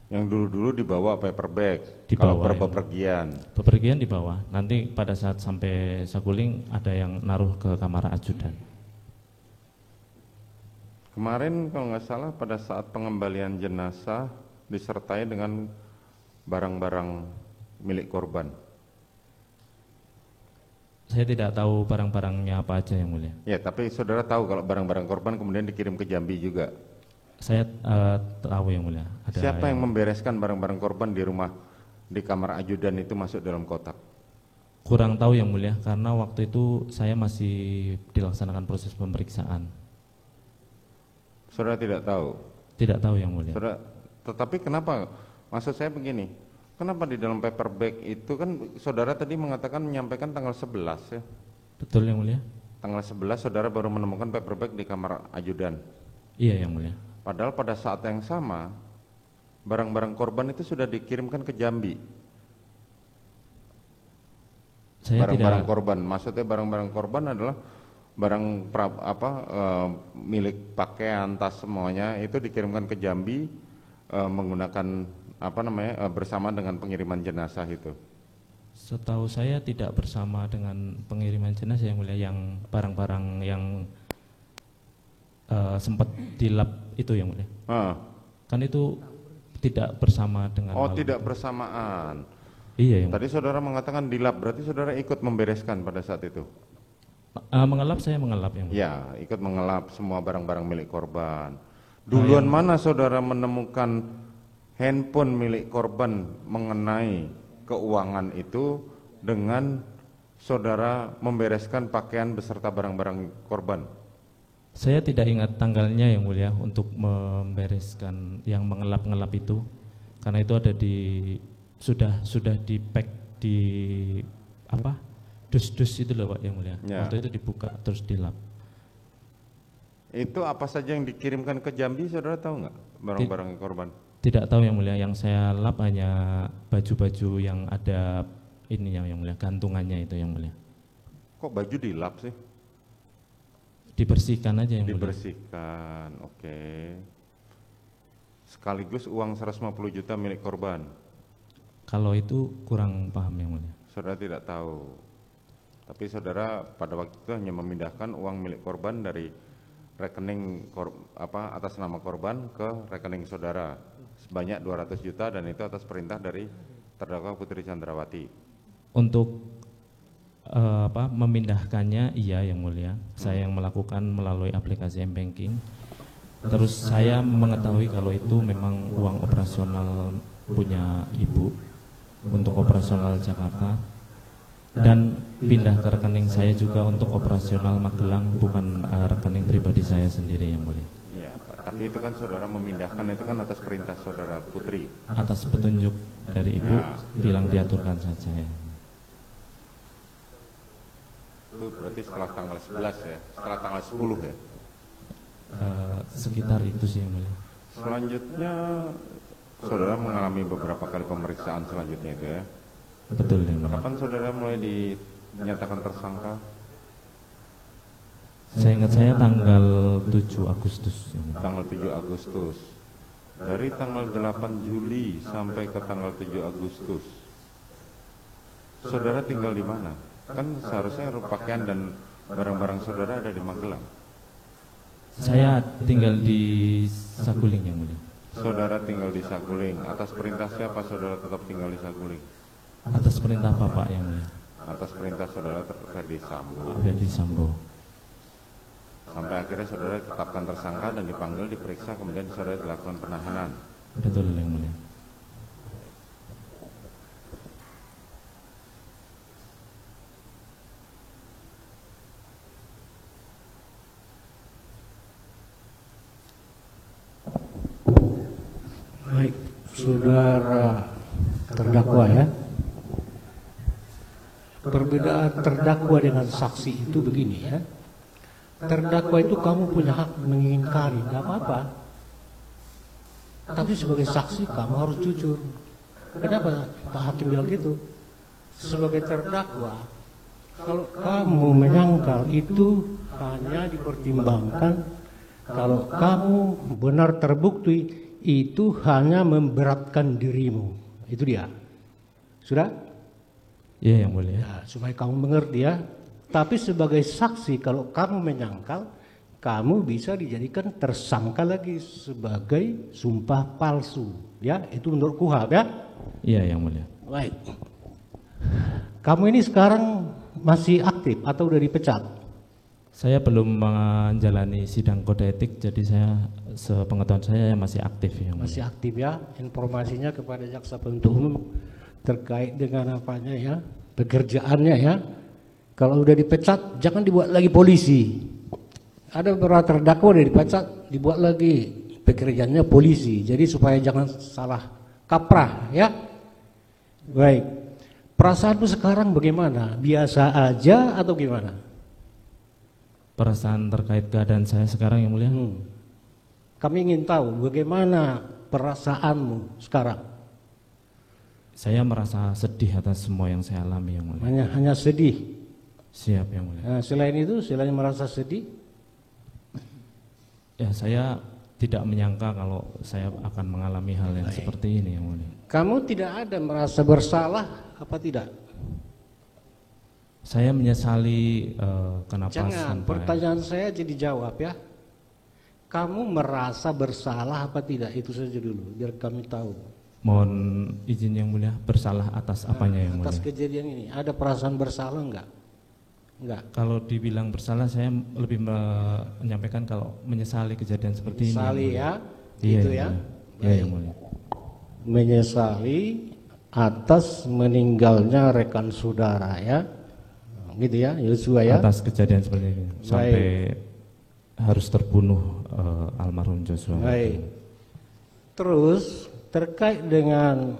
Speaker 1: Yang dulu-dulu dibawa paper bag.
Speaker 2: Dibawa,
Speaker 1: kalau berpergian.
Speaker 2: Bepergian dibawa. Nanti pada saat sampai Saguling ada yang naruh ke kamar ajudan.
Speaker 1: Kemarin kalau nggak salah pada saat pengembalian jenazah disertai dengan barang-barang milik korban.
Speaker 2: Saya tidak tahu barang-barangnya apa aja yang mulia.
Speaker 1: Ya, tapi saudara tahu kalau barang-barang korban kemudian dikirim ke Jambi juga.
Speaker 2: Saya tahu yang mulia. Ada
Speaker 1: Siapa yang membereskan barang-barang korban di rumah, di kamar ajudan itu masuk dalam kotak?
Speaker 2: Kurang tahu yang mulia karena waktu itu saya masih dilaksanakan proses pemeriksaan.
Speaker 1: Saudara tidak tahu?
Speaker 2: Tidak tahu yang mulia.
Speaker 1: Saudara, tetapi kenapa? Maksud saya begini, kenapa di dalam paper bag itu kan saudara tadi mengatakan menyampaikan tanggal 11 ya?
Speaker 2: Betul yang mulia?
Speaker 1: Tanggal 11 saudara baru menemukan paper bag di kamar ajudan.
Speaker 2: Iya yang mulia.
Speaker 1: Padahal pada saat yang sama barang-barang korban itu sudah dikirimkan ke Jambi. Barang-barang korban, maksudnya barang-barang korban adalah barang milik pakaian, tas semuanya itu dikirimkan ke Jambi menggunakan bersama dengan pengiriman jenazah itu.
Speaker 2: Setahu saya tidak bersama dengan pengiriman jenazah yang mulia, yang barang-barang yang sempat dilap itu yang mulia. Kan itu tidak bersama dengan.
Speaker 1: Oh, tidak bersamaan.
Speaker 2: Iya yang.
Speaker 1: Tadi saudara mengatakan dilap, berarti saudara ikut membereskan pada saat itu.
Speaker 2: Mengelap, saya mengelap yang mulia.
Speaker 1: Ya, ikut mengelap semua barang-barang milik korban. Duluan mana saudara menemukan handphone milik korban mengenai keuangan itu dengan saudara membereskan pakaian beserta barang-barang korban?
Speaker 2: Saya tidak ingat tanggalnya yang mulia untuk membereskan yang mengelap-ngelap itu, karena itu ada di sudah di pack di dus-dus itu loh Pak yang mulia.
Speaker 1: Ya.
Speaker 2: Waktu itu dibuka terus dilap.
Speaker 1: Itu apa saja yang dikirimkan ke Jambi, saudara tahu nggak barang-barang korban?
Speaker 2: Tidak tahu yang mulia, yang saya lap hanya baju-baju yang ada ininya yang mulia, gantungannya itu yang mulia.
Speaker 1: Kok baju dilap sih?
Speaker 2: Dibersihkan aja yang mulia.
Speaker 1: Dibersihkan, oke. Sekaligus uang 150 juta milik korban.
Speaker 2: Kalau itu kurang paham yang mulia.
Speaker 1: Saudara tidak tahu. Tapi saudara pada waktu itu hanya memindahkan uang milik korban dari rekening atas nama korban ke rekening saudara sebanyak 200 juta dan itu atas perintah dari terdakwa Putri Chandrawati.
Speaker 2: Untuk memindahkannya iya yang mulia, saya yang melakukan melalui aplikasi M-Banking. Terus saya mengetahui kalau itu memang uang operasional punya ibu untuk operasional Jakarta dan pindah ke rekening saya juga untuk operasional Magelang, bukan rekening pribadi saya sendiri yang mulia.
Speaker 1: Ya, tapi itu kan saudara memindahkan itu kan atas perintah saudara Putri.
Speaker 2: Atas petunjuk dari ibu, bilang diaturkan saja ya.
Speaker 1: Itu berarti setelah tanggal 11 ya, setelah tanggal 10 ya.
Speaker 2: Sekitar itu sih yang mulia.
Speaker 1: Selanjutnya saudara mengalami beberapa kali pemeriksaan selanjutnya itu ya.
Speaker 2: Betul yang mulia.
Speaker 1: Kapan saudara mulai dinyatakan tersangka?
Speaker 2: Saya ingat saya tanggal 7 Agustus.
Speaker 1: Tanggal 7 Agustus. Dari tanggal 8 Juli sampai ke tanggal 7 Agustus. Saudara tinggal di mana? Kan seharusnya pakaian dan barang-barang saudara ada di Magelang.
Speaker 2: Saya tinggal di Saguling yang mulia.
Speaker 1: Saudara tinggal di Saguling. Atas perintah siapa saudara tetap tinggal di Saguling?
Speaker 2: Atas perintah Bapak yang mulia.
Speaker 1: Atas perintah saudara Ferdi Sambo.
Speaker 2: Ferdi Sambo.
Speaker 1: Sampai akhirnya saudara ditetapkan tersangka dan dipanggil, diperiksa, kemudian saudara dilakukan penahanan.
Speaker 2: Betul yang mulia.
Speaker 6: Baik, saudara terdakwa ya. Perbedaan terdakwa dengan saksi itu begini ya. Terdakwa itu kamu punya hak mengingkari, nggak apa-apa. Tapi sebagai saksi kamu harus jujur. Kenapa Pak Hakim bilang gitu? Sebagai terdakwa, kalau kamu menyangkal itu hanya dipertimbangkan kalau kamu benar terbukti itu hanya memberatkan dirimu. Itu dia. Sudah?
Speaker 2: Iya, yang mulia.
Speaker 6: Ya, supaya kamu mengerti ya. Tapi sebagai saksi kalau kamu menyangkal, kamu bisa dijadikan tersangka lagi sebagai sumpah palsu. Ya, itu menurut KUHP ya.
Speaker 2: Iya, yang mulia.
Speaker 6: Baik. Kamu ini sekarang masih aktif atau udah dipecat?
Speaker 2: Saya belum menjalani sidang kode etik, jadi saya sepengetahuan saya masih aktif yang mulia.
Speaker 6: Masih aktif ya. Informasinya kepada jaksa penuntut umum terkait dengan apanya ya, pekerjaannya ya. Kalau udah dipecat jangan dibuat lagi polisi. Ada beberapa terdakwa udah dipecat dibuat lagi pekerjaannya polisi. Jadi supaya jangan salah kaprah ya. Baik. Perasaanmu sekarang bagaimana? Biasa aja atau gimana?
Speaker 2: Perasaan terkait keadaan saya sekarang yang mulia?
Speaker 6: Kami ingin tahu bagaimana perasaanmu sekarang.
Speaker 2: Saya merasa sedih atas semua yang saya alami yang mulia.
Speaker 6: Hanya sedih.
Speaker 2: Siap yang mulia.
Speaker 6: Nah, selain itu, selain merasa sedih,
Speaker 2: ya saya tidak menyangka kalau saya akan mengalami hal yang seperti ini yang mulia.
Speaker 6: kamu tidak ada merasa bersalah apa tidak?
Speaker 2: Saya menyesali kenapa
Speaker 6: Jangan,
Speaker 2: sampai
Speaker 6: pertanyaan saya jadi jawab ya. Kamu merasa bersalah apa tidak? Itu saja dulu, biar kami tahu.
Speaker 2: mohon izin yang mulia, bersalah atas apanya yang mulia?
Speaker 6: Atas kejadian ini, ada perasaan bersalah enggak? Enggak.
Speaker 2: Kalau dibilang bersalah, saya lebih menyampaikan kalau menyesali kejadian seperti
Speaker 6: Menyesali
Speaker 2: ini.
Speaker 6: ya,
Speaker 2: Iya,
Speaker 6: gitu
Speaker 2: yang
Speaker 6: ya.
Speaker 2: mulia. Iya yang mulia.
Speaker 6: Menyesali atas meninggalnya rekan saudara ya. Gitu ya, Yosua ya.
Speaker 2: Atas kejadian seperti ini sampai harus terbunuh almarhum Joshua.
Speaker 6: Baik. Terus terkait dengan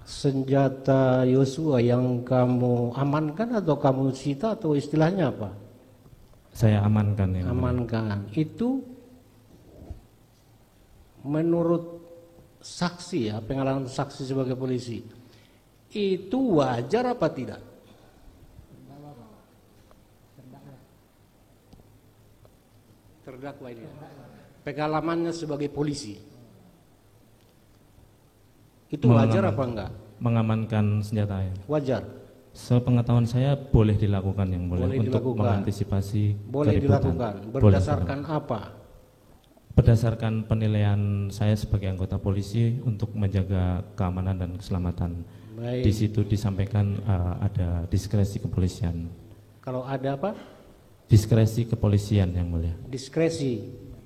Speaker 6: senjata Yosua yang kamu amankan atau kamu sita atau istilahnya apa?
Speaker 2: Saya amankan yang mulia.
Speaker 6: Amankan. Itu menurut saksi ya, pengalaman saksi sebagai polisi, itu wajar apa tidak? Terdakwa ini pengalamannya sebagai polisi itu wajar apa enggak?
Speaker 2: Mengamankan senjata ya.
Speaker 6: Wajar.
Speaker 2: Sepengetahuan saya boleh dilakukan yang mulia
Speaker 6: Boleh
Speaker 2: untuk
Speaker 6: dilakukan.
Speaker 2: mengantisipasi
Speaker 6: Boleh
Speaker 2: keributan.
Speaker 6: dilakukan.
Speaker 2: Boleh
Speaker 6: Berdasarkan apa?
Speaker 2: Berdasarkan penilaian saya sebagai anggota polisi untuk menjaga keamanan dan keselamatan.
Speaker 6: Baik.
Speaker 2: Di situ disampaikan ada diskresi kepolisian.
Speaker 6: Kalau ada apa?
Speaker 2: Diskresi kepolisian yang mulia.
Speaker 6: Diskresi.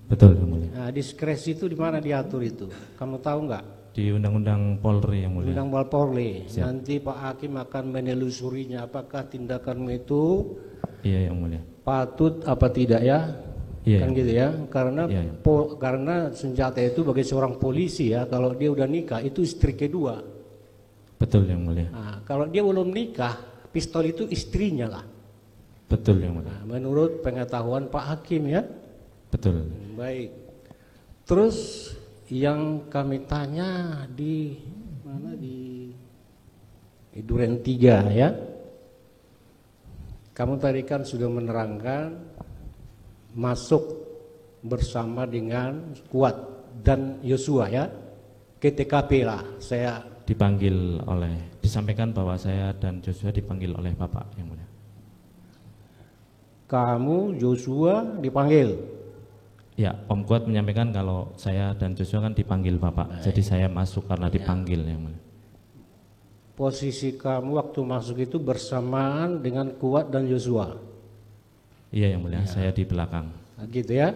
Speaker 2: Betul yang mulia.
Speaker 6: Nah, diskresi itu di mana diatur itu? Kamu tahu enggak?
Speaker 2: Di Undang-Undang Polri yang mulia.
Speaker 6: Undang Polri.
Speaker 2: Siap.
Speaker 6: Nanti Pak Hakim akan menelusurinya apakah tindakanmu itu
Speaker 2: Iya yang mulia.
Speaker 6: patut apa tidak ya?
Speaker 2: Iya.
Speaker 6: Kan gitu ya. Karena
Speaker 2: Iya, iya.
Speaker 6: karena senjata itu bagi seorang polisi ya, kalau dia udah nikah itu istri kedua.
Speaker 2: Betul yang mulia.
Speaker 6: Nah, kalau dia belum nikah, pistol itu istrinya lah.
Speaker 2: Betul yang mulia.
Speaker 6: Nah, menurut pengetahuan Pak Hakim ya.
Speaker 2: Betul.
Speaker 6: Baik. Terus yang kami tanya di mana di Duren 3 ya. Kamu tadi kan sudah menerangkan masuk bersama dengan Kuat dan Yosua ya ke TKP lah. Saya
Speaker 2: disampaikan bahwa saya dan Joshua dipanggil oleh Bapak yang mulia.
Speaker 6: Kamu Joshua dipanggil.
Speaker 2: Ya, Om Kuat menyampaikan kalau saya dan Joshua kan dipanggil Bapak. Jadi saya masuk karena dipanggil yang mulia.
Speaker 6: Posisi kamu waktu masuk itu bersamaan dengan Kuat dan Yosua.
Speaker 2: Iya yang mulia, saya di belakang.
Speaker 6: Nah, gitu ya.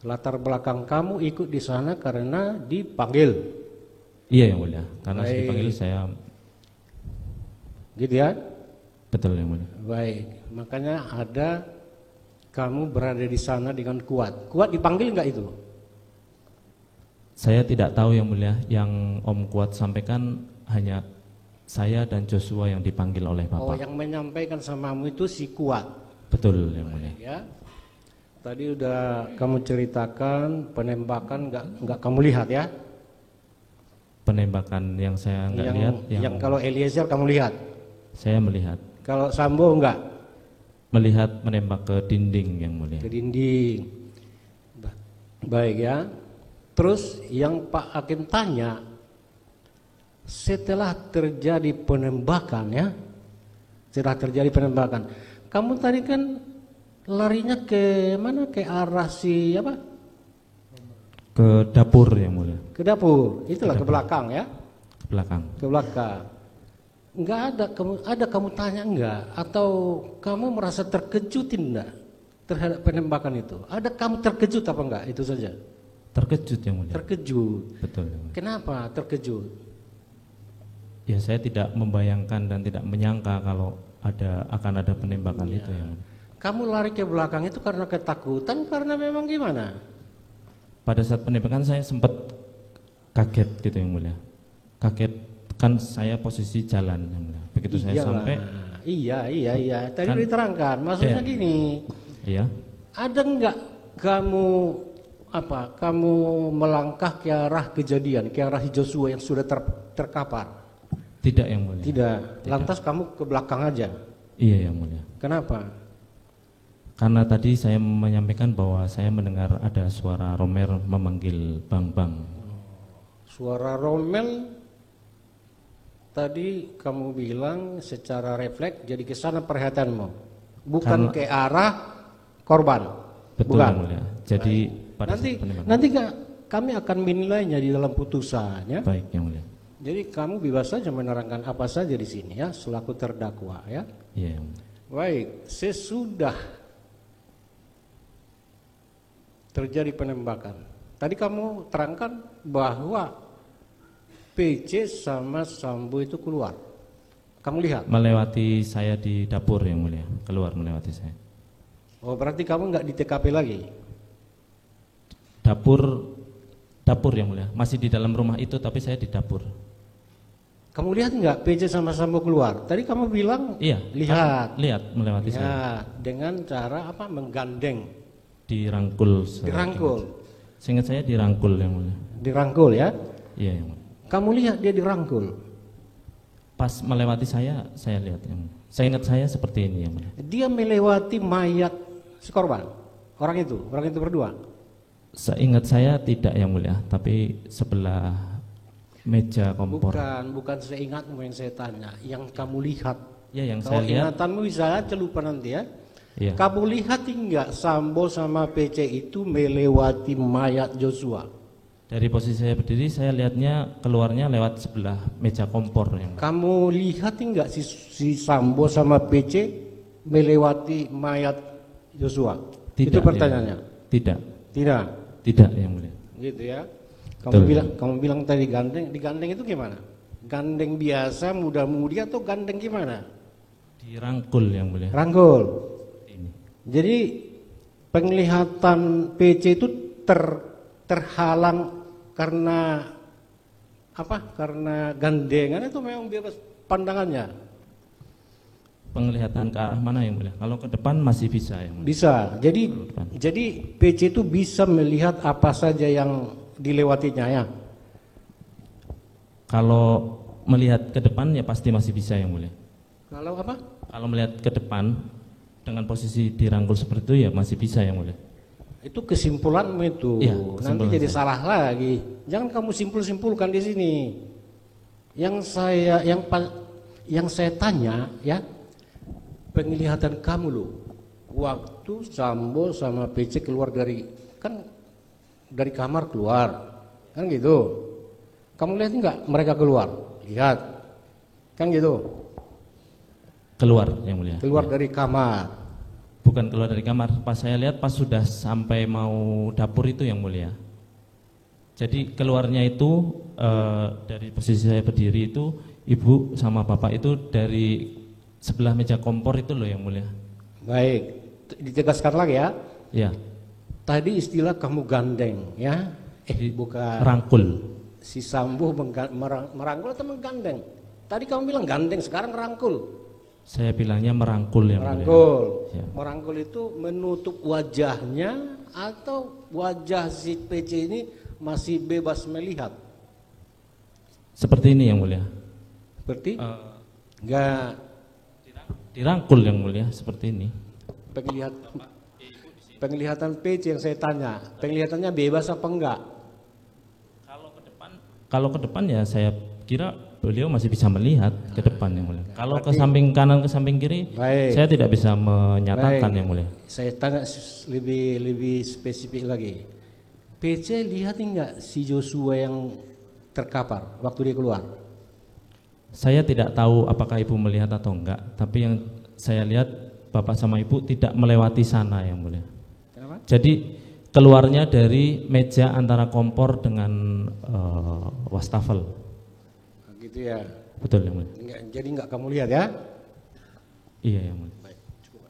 Speaker 6: Latar belakang kamu ikut di sana karena dipanggil.
Speaker 2: Iya yang mulia, karena saya
Speaker 6: Baik.
Speaker 2: dipanggil saya.
Speaker 6: Gitu ya.
Speaker 2: Betul yang mulia.
Speaker 6: Baik. Makanya ada kamu berada di sana dengan Kuat. Kuat dipanggil enggak itu?
Speaker 2: Saya tidak tahu yang mulia, yang Om Kuat sampaikan hanya saya dan Joshua yang dipanggil oleh
Speaker 6: Oh,
Speaker 2: Bapak.
Speaker 6: yang menyampaikan samamu itu si Kuat.
Speaker 2: Betul yang mulia.
Speaker 6: Ya. Tadi udah kamu ceritakan penembakan nggak kamu lihat ya?
Speaker 2: Penembakan yang saya nggak lihat,
Speaker 6: yang kalau Eliezer kamu lihat.
Speaker 2: saya melihat.
Speaker 6: Kalau Sambo enggak?
Speaker 2: Melihat menembak ke dinding yang mulia.
Speaker 6: Ke dinding. Baik ya. Terus yang Pak Hakim tanya, setelah terjadi penembakan ya, setelah terjadi penembakan, kamu tadi kan larinya ke mana? Ke arah si apa?
Speaker 2: Ke dapur yang mulia.
Speaker 6: Ke dapur. Itulah ke belakang ya.
Speaker 2: Ke belakang.
Speaker 6: Ke belakang. Enggak ada kamu tanya enggak? Atau kamu merasa terkejutin enggak terhadap penembakan itu? Ada kamu terkejut apa enggak? Itu saja.
Speaker 2: Terkejut yang mulia.
Speaker 6: Terkejut.
Speaker 2: Betul yang mulia.
Speaker 6: Kenapa terkejut?
Speaker 2: Ya saya tidak membayangkan dan tidak menyangka kalau akan ada penembakan itu yang mulia.
Speaker 6: Kamu lari ke belakang itu karena ketakutan, karena memang gimana?
Speaker 2: Pada saat penembakan saya sempat kaget gitu yang mulia. Kaget kan saya posisi jalan yang mulia. Begitu saya sampai.
Speaker 6: Iya. Tadi
Speaker 2: Kan,
Speaker 6: diterangkan. Maksudnya gini.
Speaker 2: Iya.
Speaker 6: Ada enggak kamu melangkah ke arah kejadian, ke arah Joshua yang sudah terkapar?
Speaker 2: Tidak yang mulia.
Speaker 6: Tidak. Lantas kamu ke belakang aja.
Speaker 2: Iya yang mulia.
Speaker 6: Kenapa?
Speaker 2: Karena tadi saya menyampaikan bahwa saya mendengar ada suara Romer memanggil Bang.
Speaker 6: Suara Romel tadi kamu bilang secara refleks jadi ke sana perhatianmu, bukan ke arah korban.
Speaker 2: Betul
Speaker 6: bukan.
Speaker 2: yang mulia. Jadi pada
Speaker 6: nanti kami akan menilainya di dalam putusannya.
Speaker 2: Baik yang mulia.
Speaker 6: Jadi kamu bebas saja menerangkan apa saja di sini ya, selaku terdakwa ya.
Speaker 2: Iya yang mulia.
Speaker 6: Baik, sesudah terjadi penembakan, tadi kamu terangkan bahwa PC sama Sambo itu keluar. Kamu lihat?
Speaker 2: Melewati saya di dapur yang mulia, keluar melewati saya.
Speaker 6: Oh, berarti kamu nggak di TKP lagi?
Speaker 2: Dapur yang mulia, masih di dalam rumah itu tapi saya di dapur.
Speaker 6: Kamu lihat nggak PC sama Sambo keluar? Tadi kamu bilang
Speaker 2: Iya.
Speaker 6: lihat.
Speaker 2: Lihat melewati saya.
Speaker 6: Ya, dengan cara apa? Menggandeng.
Speaker 2: Dirangkul.
Speaker 6: Dirangkul.
Speaker 2: Seingat saya dirangkul yang mulia.
Speaker 6: Dirangkul ya?
Speaker 2: Iya yang mulia.
Speaker 6: Kamu lihat dia dirangkul.
Speaker 2: Pas melewati saya lihat yang mulia. Saya ingat saya seperti ini yang mulia.
Speaker 6: Dia melewati mayat si korban. Orang itu berdua.
Speaker 2: Seingat saya tidak yang mulia, tapi sebelah meja kompor.
Speaker 6: Bukan seingatmu yang saya tanya, yang kamu lihat.
Speaker 2: Ya yang
Speaker 6: Kalau
Speaker 2: saya lihat.
Speaker 6: ingatanmu bisa aja lupa nanti ya.
Speaker 2: Iya.
Speaker 6: Kamu lihat enggak Sambo sama PC itu melewati mayat Joshua?
Speaker 2: Dari posisi saya berdiri, saya lihatnya keluarnya lewat sebelah meja kompor yang mulia.
Speaker 6: Kamu lihat enggak si Sambo sama PC melewati mayat Joshua?
Speaker 2: Tidak,
Speaker 6: Itu pertanyaannya.
Speaker 2: Tidak.
Speaker 6: Tidak
Speaker 2: yang mulia.
Speaker 6: gitu ya.
Speaker 2: Betul.
Speaker 6: Kamu bilang tadi gandeng, digandeng itu gimana? Gandeng biasa, muda-mudi atau gandeng gimana?
Speaker 2: Dirangkul yang mulia.
Speaker 6: Rangkul.
Speaker 2: Ini.
Speaker 6: Jadi penglihatan PC itu terhalang karena apa? Karena gandengan itu memang bebas pandangannya.
Speaker 2: Penglihatan ke arah mana yang mulia? Kalau ke depan masih bisa yang mulia.
Speaker 6: Bisa. Jadi PC itu bisa melihat apa saja yang dilewatinya ya.
Speaker 2: Kalau melihat ke depan ya pasti masih bisa yang mulia.
Speaker 6: Kalau apa?
Speaker 2: Kalau melihat ke depan dengan posisi dirangkul seperti itu ya masih bisa yang mulia.
Speaker 6: Itu kesimpulanmu itu.
Speaker 2: Ya,
Speaker 6: nanti jadi salah lagi. Jangan kamu simpulkan di sini. Yang saya tanya ya, penglihatan kamu loh. Waktu Sambo sama PC keluar dari kamar keluar, kan gitu. Kamu lihat enggak mereka keluar? Lihat, kan gitu.
Speaker 2: Keluar yang mulia.
Speaker 6: Keluar dari kamar.
Speaker 2: Bukan keluar dari kamar. Pas saya lihat pas sudah sampai mau dapur itu yang mulia. Jadi keluarnya itu dari posisi saya berdiri itu ibu sama bapak itu dari sebelah meja kompor itu loh yang mulia.
Speaker 6: Baik, ditegaskan lagi ya.
Speaker 2: Ya.
Speaker 6: Tadi istilah kamu gandeng ya. Bukan.
Speaker 2: Rangkul.
Speaker 6: Si Sambo merangkul atau menggandeng? Tadi kamu bilang gandeng, sekarang rangkul.
Speaker 2: Saya bilangnya merangkul yang mulia.
Speaker 6: Merangkul.
Speaker 2: Ya.
Speaker 6: Merangkul itu menutup wajahnya atau wajah si PC ini masih bebas melihat?
Speaker 2: Seperti ini yang mulia.
Speaker 6: Seperti? Enggak.
Speaker 2: Dirangkul yang mulia seperti ini.
Speaker 6: Penglihatan PC yang saya tanya, penglihatannya bebas apa enggak?
Speaker 2: Kalau ke depan ya saya kira beliau masih bisa melihat ke depan yang mulia. Kalau ke samping kanan ke samping kiri, saya tidak bisa menyatakan yang mulia.
Speaker 6: Saya tanya lebih spesifik lagi. PC lihat enggak si Joshua yang terkapar waktu dia keluar?
Speaker 2: Saya tidak tahu apakah ibu melihat atau enggak, tapi yang saya lihat bapak sama ibu tidak melewati sana yang mulia.
Speaker 6: Kenapa?
Speaker 2: Jadi keluarnya dari meja antara kompor dengan wastafel.
Speaker 6: Gitu ya.
Speaker 2: Betul yang mulia.
Speaker 6: Jadi enggak kamu lihat ya?
Speaker 2: Iya yang mulia.
Speaker 6: Baik, cukup.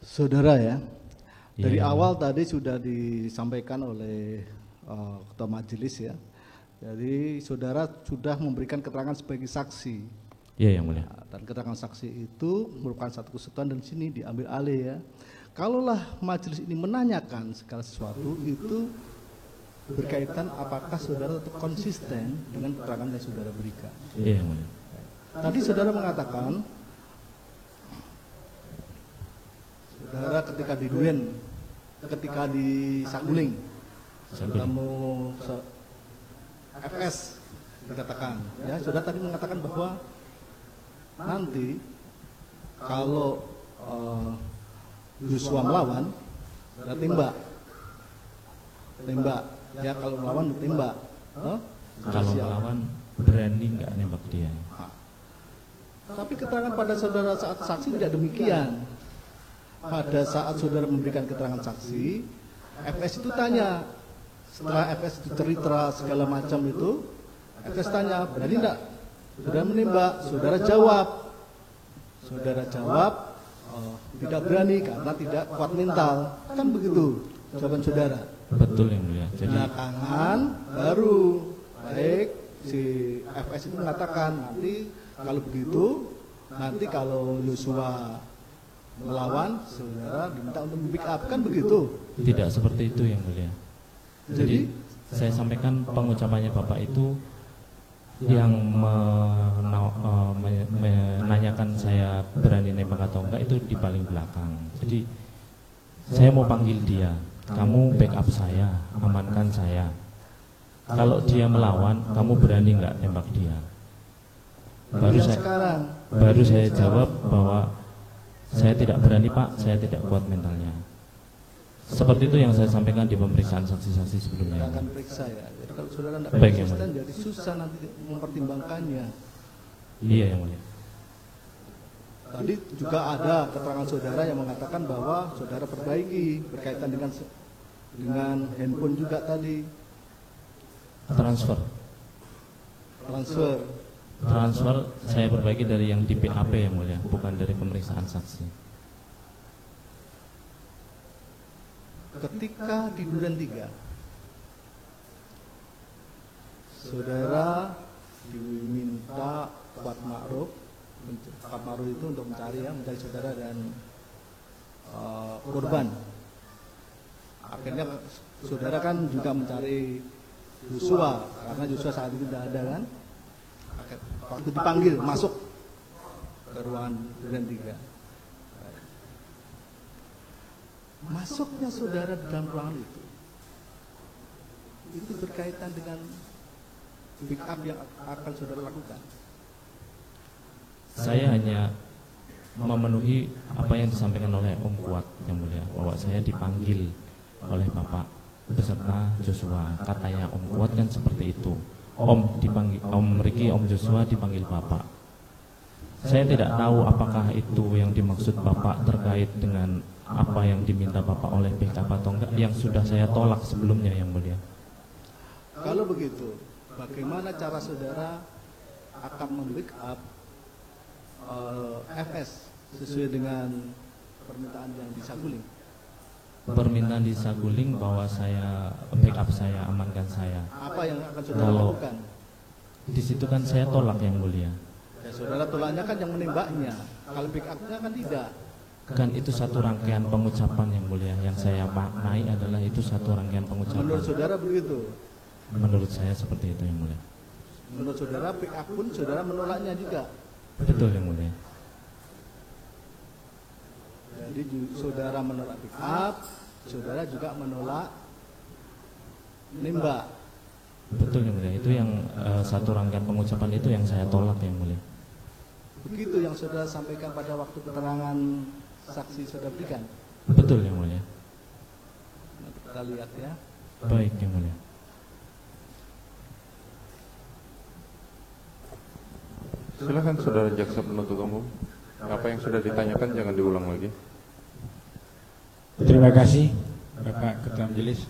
Speaker 7: Saudara ya, dari
Speaker 2: Iya.
Speaker 7: awal tadi sudah disampaikan oleh ketua majelis ya. Jadi saudara sudah memberikan keterangan sebagai saksi.
Speaker 2: Iya yang mulia.
Speaker 7: Dan keterangan saksi itu merupakan satu kesatuan dan sini diambil alih ya. Kalaulah majelis ini menanyakan segala sesuatu itu berkaitan apakah saudara tetap konsisten dengan keterangan yang saudara berikan.
Speaker 2: Iya yang mulia.
Speaker 7: Tadi saudara mengatakan saudara ketika di Duren, ketika di Saguling, ketemu FS dikatakan, ya saudara tadi mengatakan bahwa nanti kalau Joshua melawan, saudara tembak, ya kalau melawan tembak.
Speaker 2: Kalau melawan berani nggak nembak dia?
Speaker 7: Tapi keterangan pada saudara saat saksi tidak demikian. Pada saat saudara memberikan keterangan saksi, FS itu tanya, setelah FS itu cerita segala macam itu, FS tanya, berani enggak? Saudara menembak, saudara jawab, tidak berani karena tidak kuat mental, kan begitu jawaban saudara.
Speaker 2: Betul yang mulia. Jadi
Speaker 7: Belakangan baru baik si FS itu mengatakan nanti kalau begitu, nanti kalau Joshua melawan, saudara diminta untuk membackup, kan begitu?
Speaker 2: tidak seperti itu yang mulia. Jadi saya sampaikan pengucapannya bapak itu yang menanyakan saya berani nembak atau enggak itu di paling belakang. Jadi saya mau panggil dia, kamu backup saya, amankan saya. Kalau dia melawan, kamu berani enggak tembak dia? Baru saya jawab bahwa saya tidak berani pak, saya tidak kuat mentalnya. Seperti itu yang saya sampaikan di pemeriksaan saksi-saksi sebelumnya.
Speaker 7: Kita akan periksa ya. Jadi kalau saudara tidak
Speaker 2: Baik, yang
Speaker 7: konsisten,
Speaker 2: mulia.
Speaker 7: jadi susah nanti mempertimbangkannya.
Speaker 2: Iya yang mulia.
Speaker 7: Tadi juga ada keterangan saudara yang mengatakan bahwa saudara perbaiki berkaitan dengan handphone juga tadi.
Speaker 2: Transfer saya perbaiki dari yang di PAP yang mulia, bukan dari pemeriksaan saksi.
Speaker 7: Ketika di Duren 3, saudara diminta Kuat Ma'ruf itu untuk mencari saudara dan korban. Akhirnya saudara kan juga mencari Joshua karena Joshua saat itu tidak ada kan. Waktu dipanggil masuk ke ruangan Duren 3. Masuknya saudara di dalam ruangan itu berkaitan dengan backup yang akan saudara lakukan.
Speaker 2: Saya hanya memenuhi apa yang disampaikan oleh Om Kuat yang mulia, bahwa saya dipanggil oleh Bapak beserta Joshua. Katanya Om Kuat kan seperti itu. Om dipanggil, Om Riki, Om Joshua dipanggil Bapak. Saya tidak tahu apakah itu yang dimaksud Bapak terkait dengan apa yang diminta Bapak oleh backup atau enggak, yang sudah saya tolak sebelumnya yang mulia.
Speaker 7: Kalau begitu, bagaimana cara saudara akan membackup FS sesuai dengan permintaan yang disaguling.
Speaker 2: Permintaan di saguling bahwa saya backup saya, amankan saya.
Speaker 7: Apa yang akan saudara
Speaker 2: Kalau
Speaker 7: lakukan?
Speaker 2: di situ kan saya tolak yang mulia.
Speaker 7: Ya, saudara tolaknya kan yang menembaknya. Kalau backupnya kan tidak.
Speaker 2: Kan itu satu rangkaian pengucapan yang mulia. Yang saya maknai adalah itu satu rangkaian pengucapan.
Speaker 7: Menurut saudara begitu.
Speaker 2: Menurut saya seperti itu yang mulia.
Speaker 7: Menurut saudara backup pun saudara menolaknya juga.
Speaker 2: Betul yang mulia.
Speaker 7: Jadi saudara menolak backup, saudara juga menolak nembak.
Speaker 2: Betul yang mulia. Itu yang satu rangkaian pengucapan itu yang saya tolak yang mulia.
Speaker 7: Begitu yang saudara sampaikan pada waktu keterangan saksi saudara berikan.
Speaker 2: Betul yang mulia.
Speaker 7: Nah, kita lihat ya.
Speaker 2: Baik yang mulia.
Speaker 1: Silakan saudara jaksa penuntut umum. Apa yang sudah ditanyakan jangan diulang lagi.
Speaker 8: Terima kasih Bapak Ketua Majelis.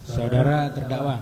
Speaker 8: Saudara terdakwa